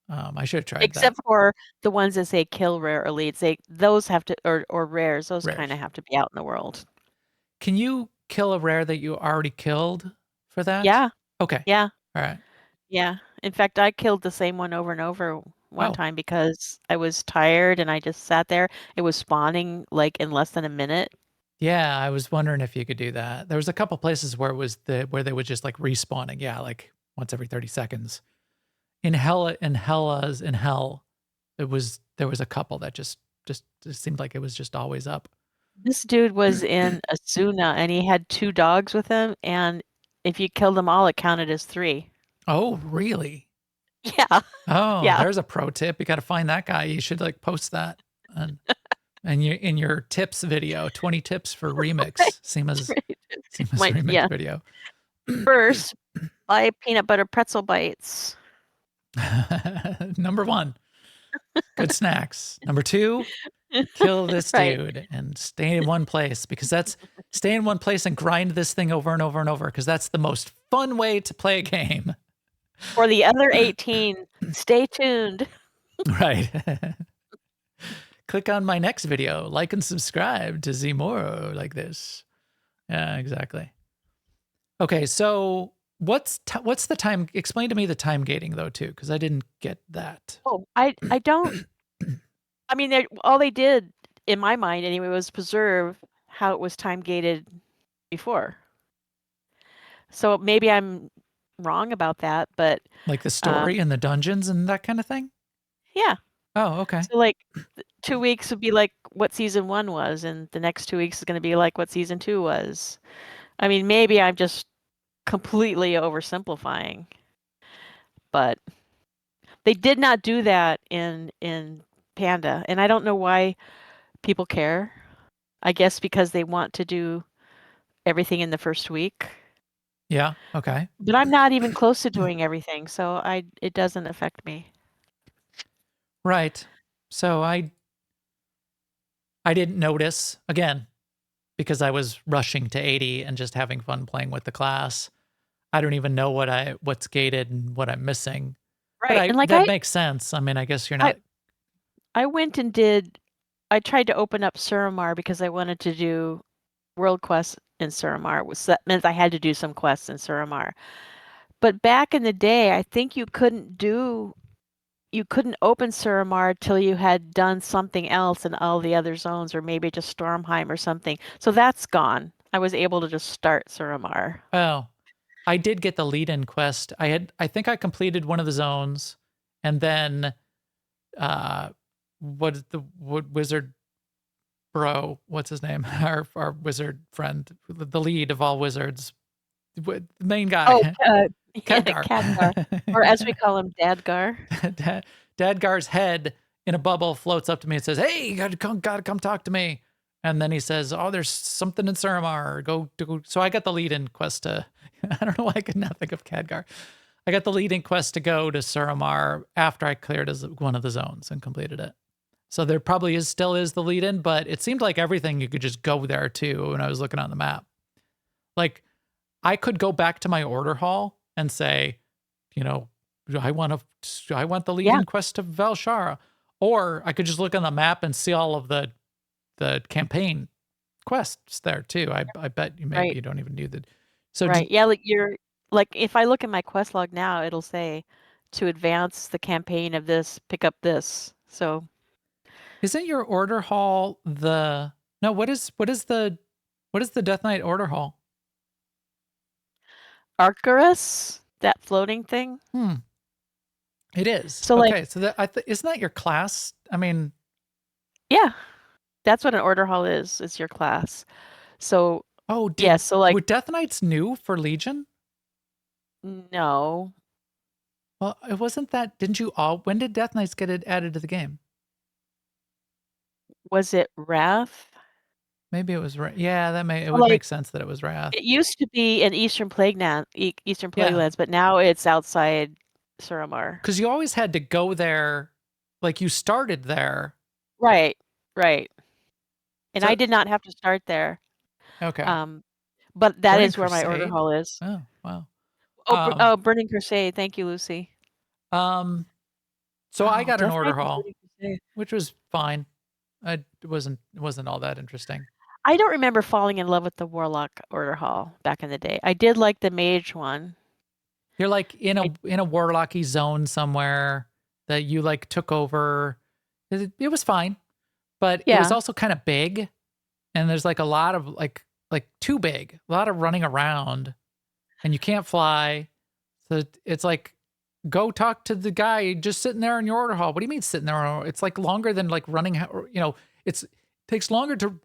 I should have tried that. Except for the ones that say kill rare elites, those have to or rares, those kind Rares. of have to be out in the world. Can you kill a rare that you already killed for that? Yeah, Okay. yeah, All right. yeah. In fact, I killed the same one over and over one Oh. time because I was tired and I just sat there. It was spawning like in less than a minute. Yeah, I was wondering if you could do that. There was a couple places where it was where they would just like respawning. Yeah, like once every 30 seconds. In Hell, there was a couple that just it seemed like it was just always up. This dude was in Asuna and he had 2 dogs with him, and if you killed them all, it counted as 3. Oh, really? Yeah, Oh, yeah. there's a pro tip. You got to find that guy. You should like post that and you in your tips video, 20 tips for remix. Right. Sema's Might, remix yeah. video. First, buy peanut butter pretzel bites. Number 1, good snacks. Number 2, kill this Right. dude and stay in one place because stay in one place and grind this thing over and over and over because that's the most fun way to play a game. For the other 18, stay tuned. Right. Click on my next video, like and subscribe to see more like this. Yeah, exactly. Okay, so what's the time? Explain to me the time gating though too, because I didn't get that. Oh, I don't. I mean, all they did, in my mind anyway, was preserve how it was time gated before. So maybe I'm wrong about that, but Like the story and the dungeons and that kind of thing? yeah. Oh, okay. So like 2 weeks would be like what season 1 was, and the next 2 weeks is going to be like what season 2 was. I mean, maybe I'm just completely oversimplifying, but they did not do that in Panda, and I don't know why people care. I guess because they want to do everything in the first week. Yeah, okay. But I'm not even close to doing everything, so it doesn't affect me. Right. So I didn't notice again because I was rushing to 80 and just having fun playing with the class. I don't even know what's gated and what I'm missing. Right. But And like that makes sense. I mean, I guess you're not I went and I tried to open up Suramar because I wanted to do world quests in Suramar. So that meant I had to do some quests in Suramar. But back in the day, I think you couldn't open Suramar till you had done something else in all the other zones, or maybe just Stormheim or something. So that's gone. I was able to just start Suramar. Oh, I did get the lead-in quest. I think I completed one of the zones, and then, what wizard bro? What's his name? Our wizard friend, the lead of all wizards, the main guy. Oh, Khadgar. Khadgar, or as we call him, Dadgar. Dadgar's head in a bubble floats up to me and says, "Hey, you gotta come talk to me." And then he says, "Oh, there's something in Suramar. Go." So I got the lead-in quest to. I don't know why I could not think of Khadgar. I got the lead-in quest to go to Suramar after I cleared one of the zones and completed it. So there probably still is the lead-in, but it seemed like everything you could just go there too when I was looking on the map. Like I could go back to my order hall and say, I want the lead-in quest to Valshara, or I could just look on the map and see all of the campaign quests there too. I bet you maybe you don't even need the. So right, yeah, like if I look at my quest log now, it'll say to advance the campaign of this, pick up this. So isn't your order hall what is the Death Knight order hall? Arcturus, that floating thing. It is. So okay, so isn't that your class? I mean, yeah, that's what an order hall is. It's your class. So so like were Death Knights new for Legion? no. Well, it wasn't that. When did Death Knights get it added to the game? Was it Wrath? Maybe it was yeah, it So, would like, make sense that it was Wrath. it used to be in Eastern Eastern Yeah, Plaguelands, but now it's outside Suramar. because you always had to go there, like you started there. Right, right. And I So did not have to start there. okay, Um, but that Burning is where my order Crusade. hall is. Oh wow. Burning Crusade. Thank you, Lucy. Um, so I Oh, got an Death order Knight and hall, Burning Crusade. which was fine. It wasn't all that interesting. I don't remember falling in love with the Warlock order hall back in the day. I did like the Mage one. You're like in I a warlocky zone somewhere that you like took over. It was fine, but it was Yeah. also kind of big, and there's like a lot of like too big, a lot of running around, and you can't fly. So it's like go talk to the guy just sitting there in your order hall. What do you mean sitting there? It's like longer than like running. It takes longer to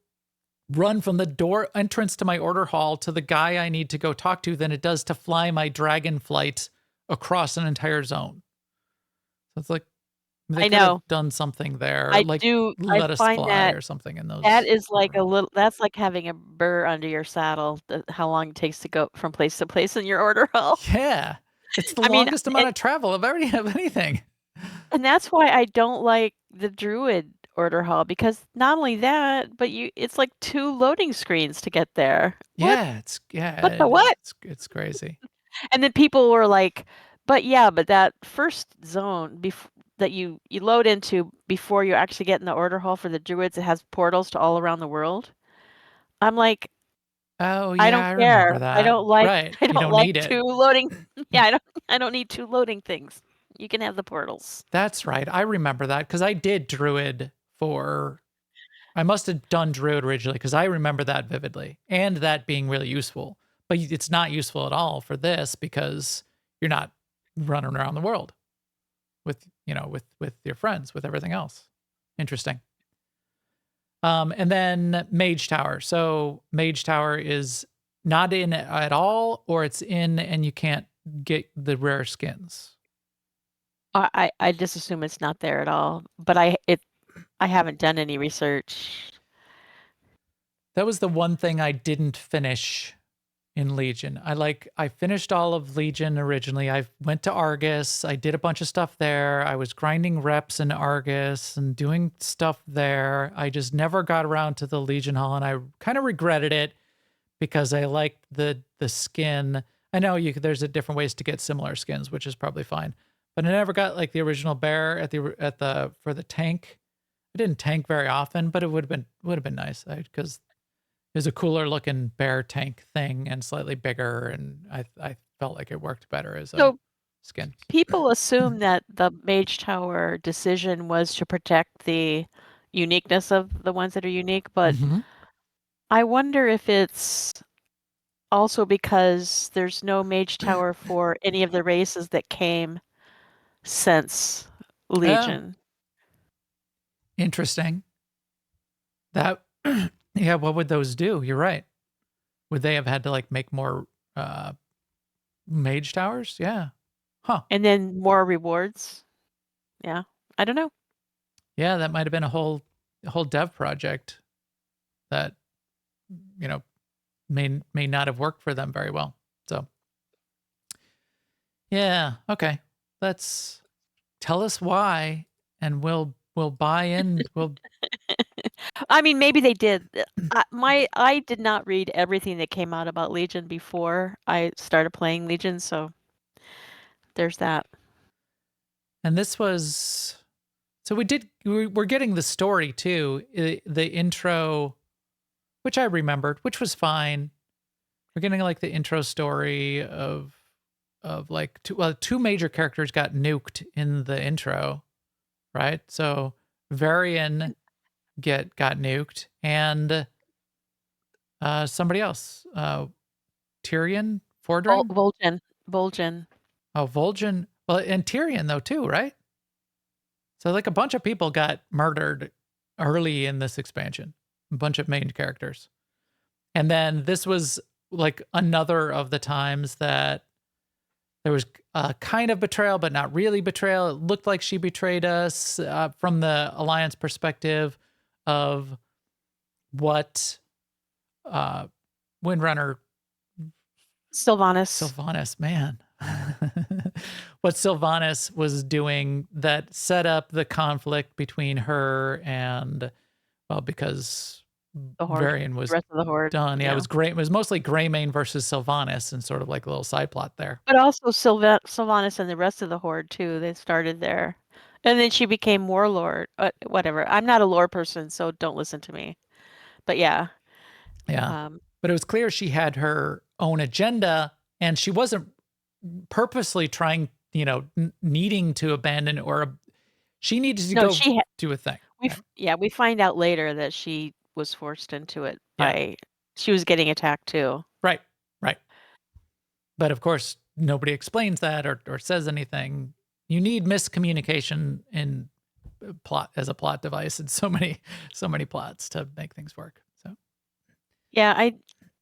run from the door entrance to my order hall to the guy I need to go talk to than it does to fly my dragon flight across an entire zone. So it's like they I could have know. done something there, I like do. I let us find fly that or something in that those. is like that's like having a burr under your saddle, how long it takes to go from place to place in your order hall. Yeah, it's the I mean, longest amount of travel of anything. and that's why I don't like the Druid order hall, because not only that, but it's like 2 loading screens to get there. Yeah, What the it is. what? It's crazy. And then people were like, but that first zone that you load into before you actually get in the order hall for the Druids, it has portals to all around the world." I'm like, Oh "I yeah, don't I care. remember I that. don't like Right, I you don't don't like need it. 2 loading." Yeah, I don't need 2 loading things. You can have the portals. That's right. I remember that because I did Druid for. I must have done Druid originally because I remember that vividly and that being really useful. But it's not useful at all for this because you're not running around the world with with your friends, with everything else. Interesting. And then Mage Tower. So Mage Tower is not in at all, or it's in and you can't get the rare skins. I just assume it's not there at all, but I haven't done any research. That was the one thing I didn't finish in Legion. I finished all of Legion originally. I went to Argus. I did a bunch of stuff there. I was grinding reps in Argus and doing stuff there. I just never got around to the Legion Hall, and I kind of regretted it because I liked the skin. I know there's different ways to get similar skins, which is probably fine. But I never got like the original bear for the tank. I didn't tank very often, but it would have been nice because it was a cooler looking bear tank thing and slightly bigger, and I felt like it worked better as a So skin. people assume that the Mage Tower decision was to protect the uniqueness of the ones that are unique, but Mm-hmm. I wonder if it's also because there's no Mage Tower for any of the races that came since Oh, Legion. interesting. That yeah, what would those do? You're right. Would they have had to like make more mage towers? Yeah. Huh. And then more rewards. Yeah. I don't know. Yeah, that might have been a whole dev project that may not have worked for them very well. So yeah, okay. Let's tell us why, and we'll buy in. We'll I mean, maybe they did. I did not read everything that came out about Legion before I started playing Legion, so there's that. and this was so we're getting the story too. The intro, which I remembered, which was fine. We're getting like the intro story of like two major characters got nuked in the intro, right? So Varian got nuked, and somebody else, Tyrion, Fordring. Vol'jin. Oh, Vol'jin. Well, and Tyrion though too, right? So like a bunch of people got murdered early in this expansion, a bunch of main characters, and then this was like another of the times that there was a kind of betrayal, but not really betrayal. It looked like she betrayed us from the Alliance perspective of what Windrunner Sylvanas. Sylvanas, man. What Sylvanas was doing that set up the conflict between her and, well, because The Horde. Varian The was rest of the Horde. done. Yeah, it was great. It was mostly Greymane versus Sylvanas and sort of like a little side plot there. But also Sylvanas and the rest of the Horde too. They started there. And then she became Warlord. Whatever. I'm not a lore person, so don't listen to me. But yeah. Yeah. But it was clear she had her own agenda and she wasn't purposely trying, needing to abandon she needed to go do a thing. We find out later that she was forced into it Yeah. she was getting attacked too. Right. But of course, nobody explains that or says anything. You need miscommunication in plot as a plot device in so many plots to make things work. So yeah,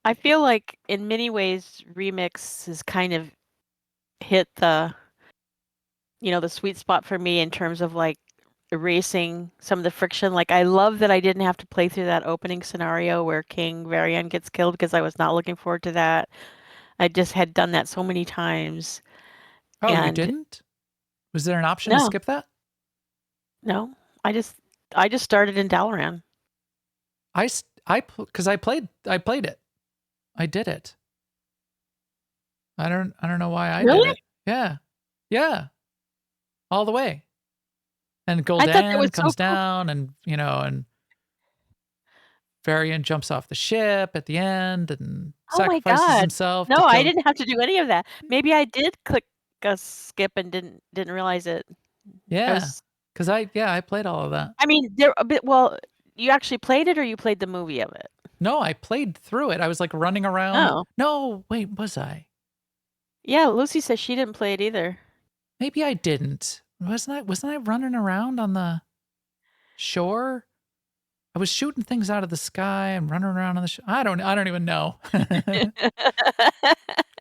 I feel like in many ways Remix has kind of hit the the sweet spot for me in terms of like erasing some of the friction. Like I love that I didn't have to play through that opening scenario where King Varian gets killed because I was not looking forward to that. I just had done that so many times. Oh, you didn't? Was there an option to skip that? No, I just started in Dalaran. Because I played it. I did it. I don't know why I did it. Yeah. All the way. And Gul'dan comes down and, and Varian jumps off the ship at the end and sacrifices himself. No, I didn't have to do any of that. Maybe I did click a skip and didn't realize it. Yeah. Because I played all of that. I mean, you actually played it or you played the movie of it? No, I played through it. I was like running around. Oh. No, wait, was I? Yeah, Lucy says she didn't play it either. Maybe I didn't. Wasn't I running around on the shore? I was shooting things out of the sky and running around on the shore. I don't even know.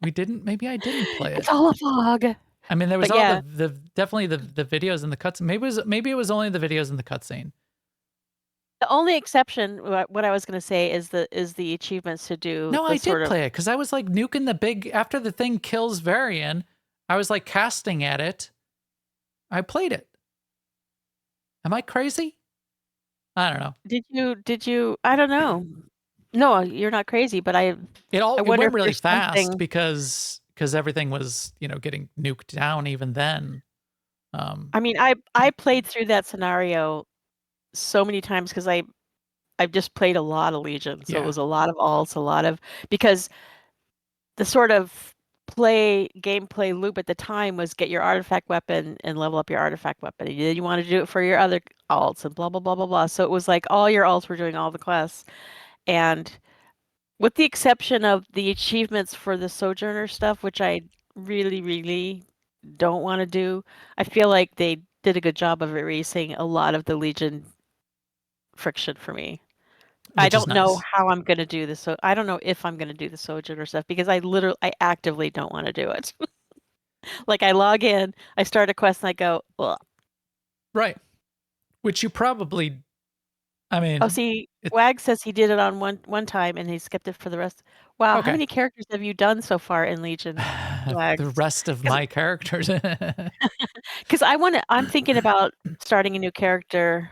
Maybe I didn't play it. It's all a fog. I mean, there was definitely the videos and the cutscene. Maybe it was only the videos and the cutscene. The only exception, what I was going to say, is the achievements to do. No, I did play it because I was like nuking after the thing kills Varian. I was like casting at it. I played it. Am I crazy? I don't know. Did you? I don't know. No, you're not crazy, but it went really fast because everything was getting nuked down even then. I mean, I played through that scenario so many times because I've just played a lot of Legion, so it was a lot of alts, because the sort of gameplay loop at the time was get your artifact weapon and level up your artifact weapon. And then you want to do it for your other alts and blah blah blah blah blah. So it was like all your alts were doing all the quests, and with the exception of the achievements for the Sojourner stuff, which I really really don't want to do, I feel like they did a good job of erasing a lot of the Legion friction for me. I don't know how I'm going to do this. So I don't know if I'm going to do the Sojourner stuff because I actively don't want to do it. Like I log in, I start a quest and I go, ugh. Right. Which you probably, I mean. Oh, see, Wag says he did it on one time and he skipped it for the rest. Wow. Okay. How many characters have you done so far in Legion? The rest of my characters. Because I'm thinking about starting a new character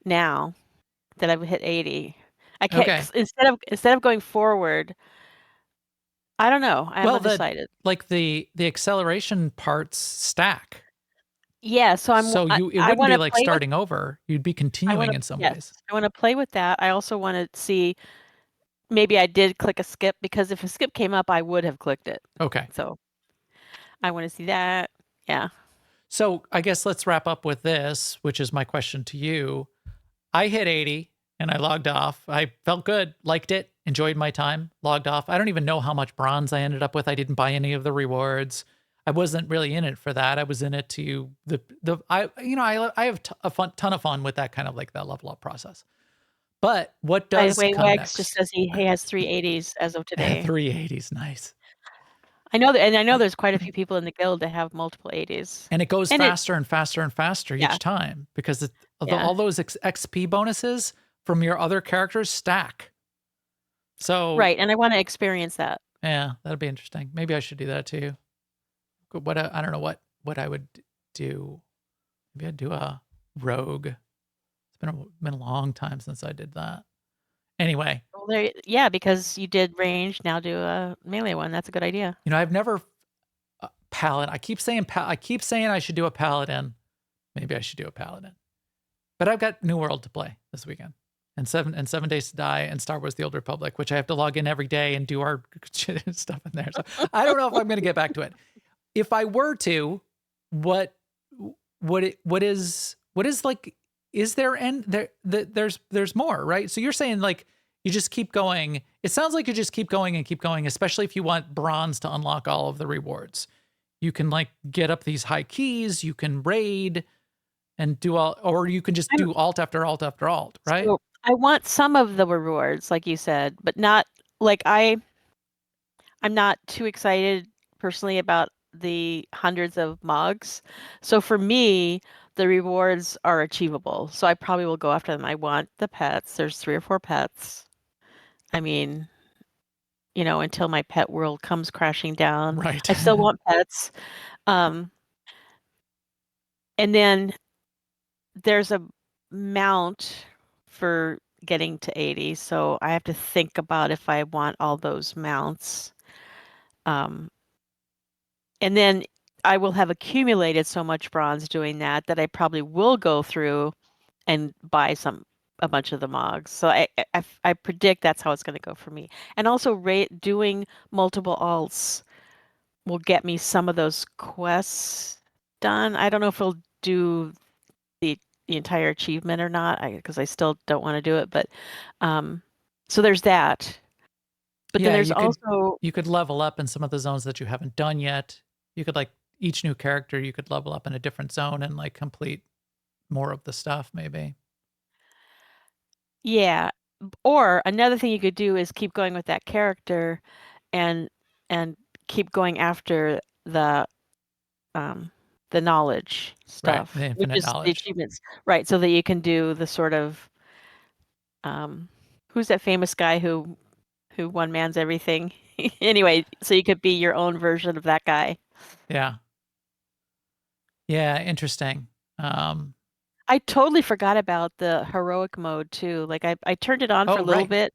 now that I've hit 80. I can't instead of going forward. I don't know. I'm undecided. Like the acceleration parts stack. Yeah, so it wouldn't be like starting over. You'd be continuing in some ways. I want to play with that. I also want to see. Maybe I did click a skip because if a skip came up, I would have clicked it. Okay. So I want to see that. Yeah. So I guess let's wrap up with this, which is my question to you. I hit 80 and I logged off. I felt good, liked it, enjoyed my time, logged off. I don't even know how much bronze I ended up with. I didn't buy any of the rewards. I wasn't really in it for that. I was in it to I have a ton of fun with that kind of like that level up process. But what does come next? Just says he has 380s as of today. 380s, nice. I know that, and I know there's quite a few people in the guild that have multiple 80s. And it goes faster and faster and faster each time because all those XP bonuses from your other characters stack. So Right, and I want to experience that. yeah, that'll be interesting. Maybe I should do that too. What I don't know what I would do. Maybe I'd do a rogue. It's been a long time since I did that. Anyway, Well, yeah, because you did range, now do a melee one. That's a good idea. I've never paladin. I keep saying I should do a paladin. Maybe I should do a paladin. But I've got New World to play this weekend, and 7 Days to Die, and Star Wars: The Old Republic, which I have to log in every day and do our stuff in there. So I don't know if I'm going to get back to it. If I were to, what is like? Is there there's more, right? So you're saying like you just keep going. It sounds like you just keep going and keep going, especially if you want bronze to unlock all of the rewards. You can like get up these high keys. You can raid and do all, or you can just do alt after alt after alt, right? So I want some of the rewards, like you said, but not like I'm not too excited personally about the hundreds of mugs. So for me, the rewards are achievable. So I probably will go after them. I want the pets. There's 3 or 4 pets. I mean, until my pet world comes crashing down. Right. I still want pets. And then there's a mount for getting to 80, so I have to think about if I want all those mounts. And then I will have accumulated so much bronze doing that I probably will go through and buy a bunch of the mogs. So I predict that's how it's going to go for me. And also doing multiple alts will get me some of those quests done. I don't know if it'll do the entire achievement or not, because I still don't want to do it. But so there's that. But then there's you could level up in some of the zones that you haven't done yet. You could like each new character, you could level up in a different zone and like complete more of the stuff, maybe. Yeah. Or another thing you could do is keep going with that character and keep going after the knowledge stuff, Right, the which infinite is the knowledge. achievements, right? So that you can do the sort of who's that famous guy who one man's everything? Anyway, so you could be your own version of that guy. Yeah. Yeah, interesting. I totally forgot about the heroic mode too. Like I turned it on for a little bit,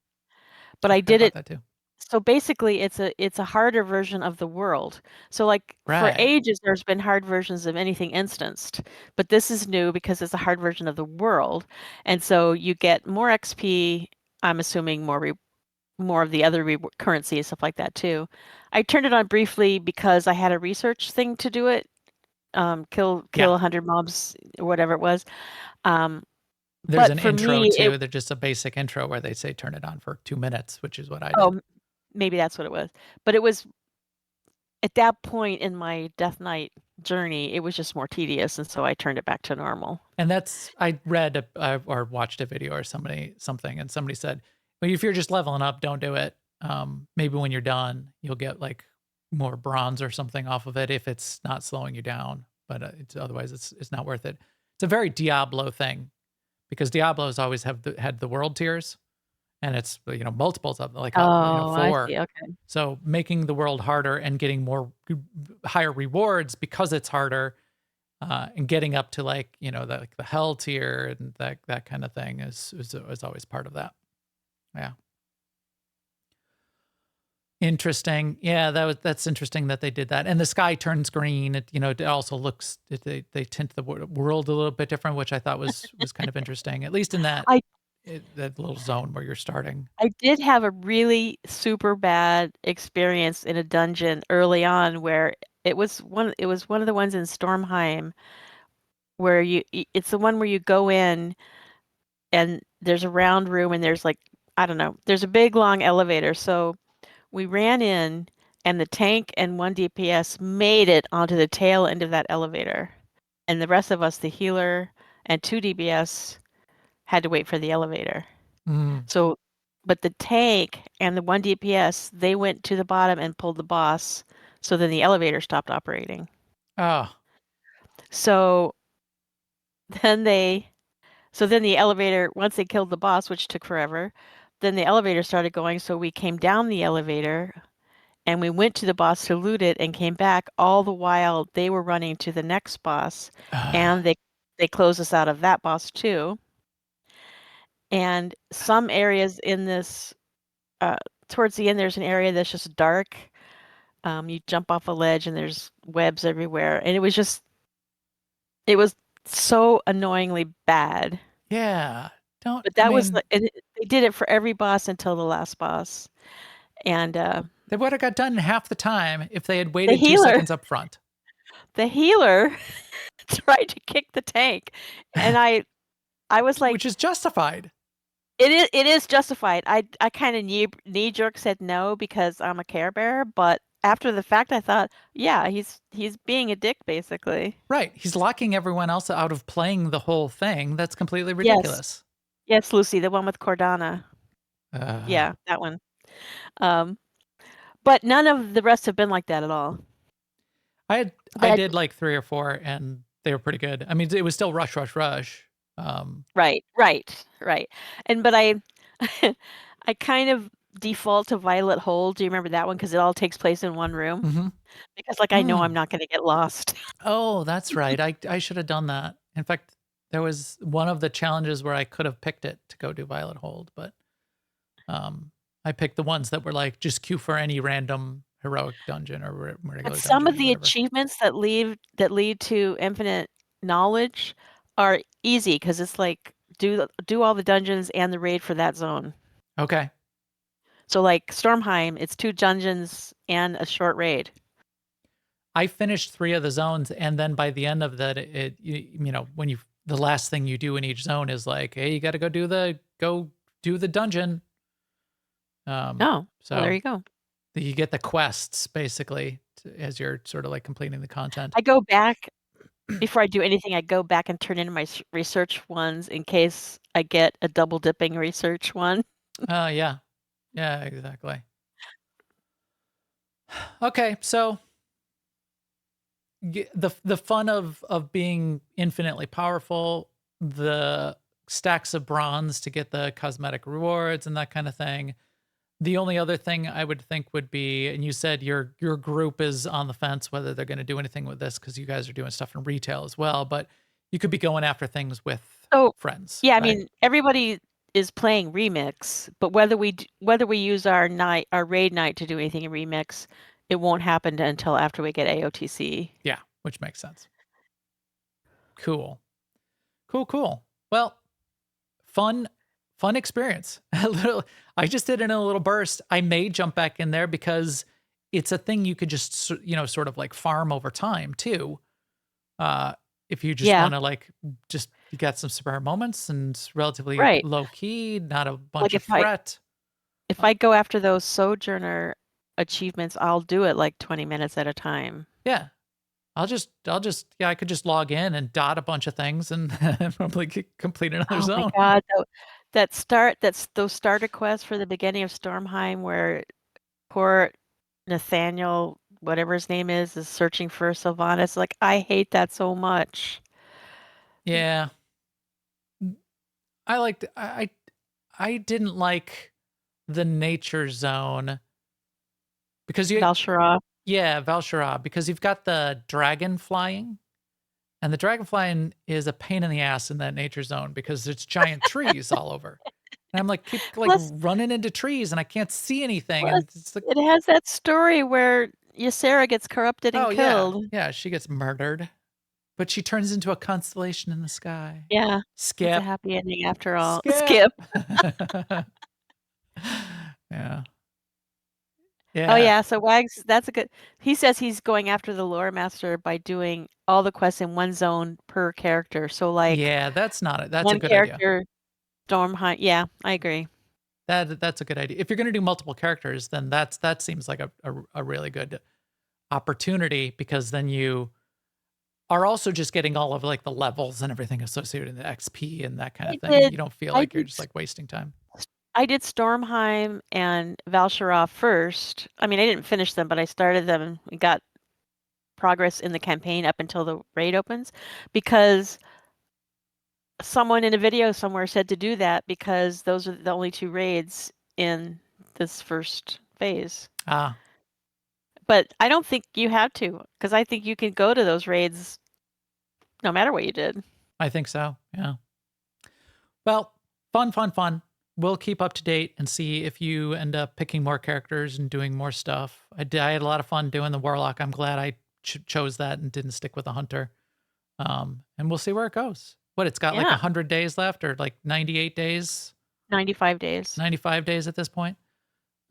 but I did it. That too. So basically, it's a harder version of the world. So like for Right. ages, there's been hard versions of anything instanced, but this is new because it's a hard version of the world, and so you get more XP. I'm assuming more of the other currency and stuff like that too. I turned it on briefly because I had a research thing to do it. Kill 100 mobs or whatever it was. There's but an for intro me, too. There's just a basic intro where they say turn it on for 2 minutes, which is what I did. Oh, maybe that's what it was. But it was at that point in my Death Knight journey, it was just more tedious, and so I turned it back to normal. And I read or watched a video or something, and somebody said, well, if you're just leveling up, don't do it. Maybe when you're done, you'll get like more bronze or something off of it if it's not slowing you down. But otherwise, it's not worth it. It's a very Diablo thing, because Diablo's always had the world tiers, and it's multiples of them, like 4. I see. Okay. So making the world harder and getting higher rewards because it's harder, and getting up to like the hell tier and that kind of thing is always part of that. Yeah. Interesting. Yeah, that's interesting that they did that. And the sky turns green. It also looks, they tint the world a little bit different, which I thought was kind of interesting, at least in that little zone where you're starting. I did have a really super bad experience in a dungeon early on where it was one of the ones in Stormheim where it's the one where you go in and there's a round room and there's like, I don't know, there's a big long elevator. So we ran in and the tank and 1 DPS made it onto the tail end of that elevator. And the rest of us, the healer and 2 DPS, had to wait for the elevator. So, but the tank and the 1 DPS, they went to the bottom and pulled the boss. So then the elevator stopped operating. Oh. So then the elevator, once they killed the boss, which took forever, then the elevator started going, so we came down the elevator and we went to the boss to loot it and came back. All the while they were running to the next boss, and they closed us out of that boss too. And some areas in this, towards the end, there's an area that's just dark. You jump off a ledge and there's webs everywhere, and it was so annoyingly bad. Yeah. But that was and they did it for every boss until the last boss. And they would have got done in half the time if they had the waited 2 healer, seconds up front. the healer tried to kick the tank, and I was like, Which is justified. it is justified. I kind of knee jerk said no because I'm a Care Bear, but after the fact, I thought, yeah, he's being a dick basically. Right. He's locking everyone else out of playing the whole thing. That's completely ridiculous. Yes, Lucy, the one with Cordana. Yeah, that one. But none of the rest have been like that at all. I did like 3 or 4, and they were pretty good. I mean, it was still rush. Right. And but I I kind of default to Violet Hole. Do you remember that one? Because it all takes place in one room. Mm-hmm. Because I know I'm not going to get lost. Oh, that's right. I should have done that. In fact, there was one of the challenges where I could have picked it to go do Violet Hold, but I picked the ones that were like just queue for any random heroic dungeon or regular But some dungeon of or the whatever. achievements that lead to infinite knowledge are easy because it's like do all the dungeons and the raid for that zone. Okay. So like Stormheim, it's 2 dungeons and a short raid. I finished 3 of the zones, and then by the end of that, when the last thing you do in each zone is like, hey, you got to go do the dungeon. So there you go. You get the quests basically as you're sort of like completing the content. I go back before I do anything. I go back and turn in my research ones in case I get a double dipping research one. Yeah, exactly. Okay, so the fun of being infinitely powerful, the stacks of bronze to get the cosmetic rewards and that kind of thing. The only other thing I would think would be, and you said your group is on the fence whether they're going to do anything with this because you guys are doing stuff in retail as well, but you could be going after things with friends. Yeah, right? I mean, everybody is playing Remix, but whether we use our raid night to do anything in Remix, it won't happen until after we get AOTC. Yeah, which makes sense. Cool. Well, fun experience. I just did it in a little burst. I may jump back in there because it's a thing you could just sort of like farm over time too. If you just want to like just you got some spare moments and it's relatively low key, not a bunch of threat. If I go after those Sojourner achievements, I'll do it like 20 minutes at a time. Yeah. I could just log in and dot a bunch of things and probably complete another zone. Oh my God, those starter quests for the beginning of Stormheim where poor Nathaniel, whatever his name is searching for Sylvanas. Like, I hate that so much. Yeah. I didn't like the nature zone because Val'sharah. Yeah, Val'sharah, because you've got the dragon flying, and the dragon flying is a pain in the ass in that nature zone because there's giant trees all over. And I'm like, keep running into trees and I can't see anything. And it's like, it has that story where Ysera gets corrupted and killed. Yeah, she gets murdered, but she turns into a constellation in the sky. Yeah. Skip. It's a happy ending after all. Skip. Yeah. Oh yeah, so Wags, that's a good. He says he's going after the lore master by doing all the quests in one zone per character. So like, yeah, that's a good character, idea. Stormheim. Yeah, I agree. That's a good idea. If you're going to do multiple characters, then that seems like a really good opportunity because then you are also just getting all of like the levels and everything associated with the XP and that kind of thing. You don't feel like you're just like wasting time. I did Stormheim and Val'sharah first. I mean, I didn't finish them, but I started them and got progress in the campaign up until the raid opens because someone in a video somewhere said to do that because those are the only 2 raids in this first phase. Ah, But I don't think you have to, because I think you can go to those raids no matter what you did. I think so. Yeah. Well, fun. We'll keep up to date and see if you end up picking more characters and doing more stuff. I had a lot of fun doing the Warlock. I'm glad I chose that and didn't stick with the Hunter. And we'll see where it goes. What, it's got like Yeah. 100 days left, or like 98 days, 95 days. 95 days at this point.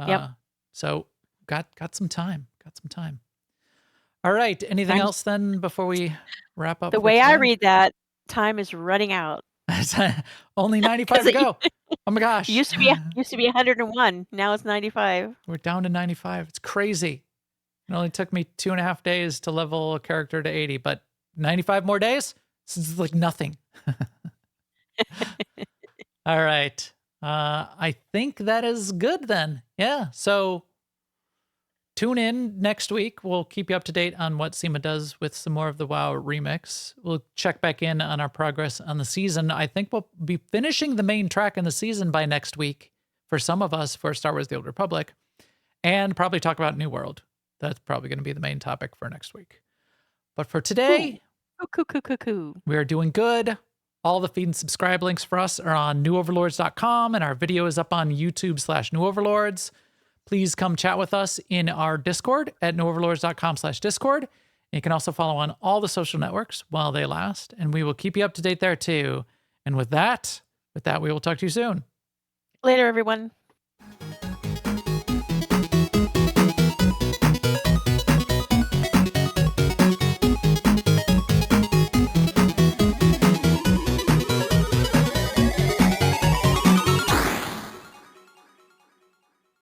Yep. So got some time. All right. Anything Nice. else then before we wrap up? The for way I today? read that, time is running out. Only 95 to go. Oh my gosh. It used to be 101. Now it's 95. We're down to 95. It's crazy. It only took me 2.5 days to level a character to 80, but 95 more days? This is like nothing. All right. I think that is good then. Yeah. So tune in next week. We'll keep you up to date on what Sema does with some more of the WoW remix. We'll check back in on our progress on the season. I think we'll be finishing the main track in the season by next week for some of us for Star Wars: The Old Republic, and probably talk about New World. That's probably going to be the main topic for next week. But for today, Cool. we are doing good. All the feed and subscribe links for us are on newoverlords.com, and our video is up on YouTube/newoverlords. Please come chat with us in our Discord at newoverlords.com/Discord. And you can also follow on all the social networks while they last, and we will keep you up to date there too. And with that, we will talk to you soon. Later, everyone.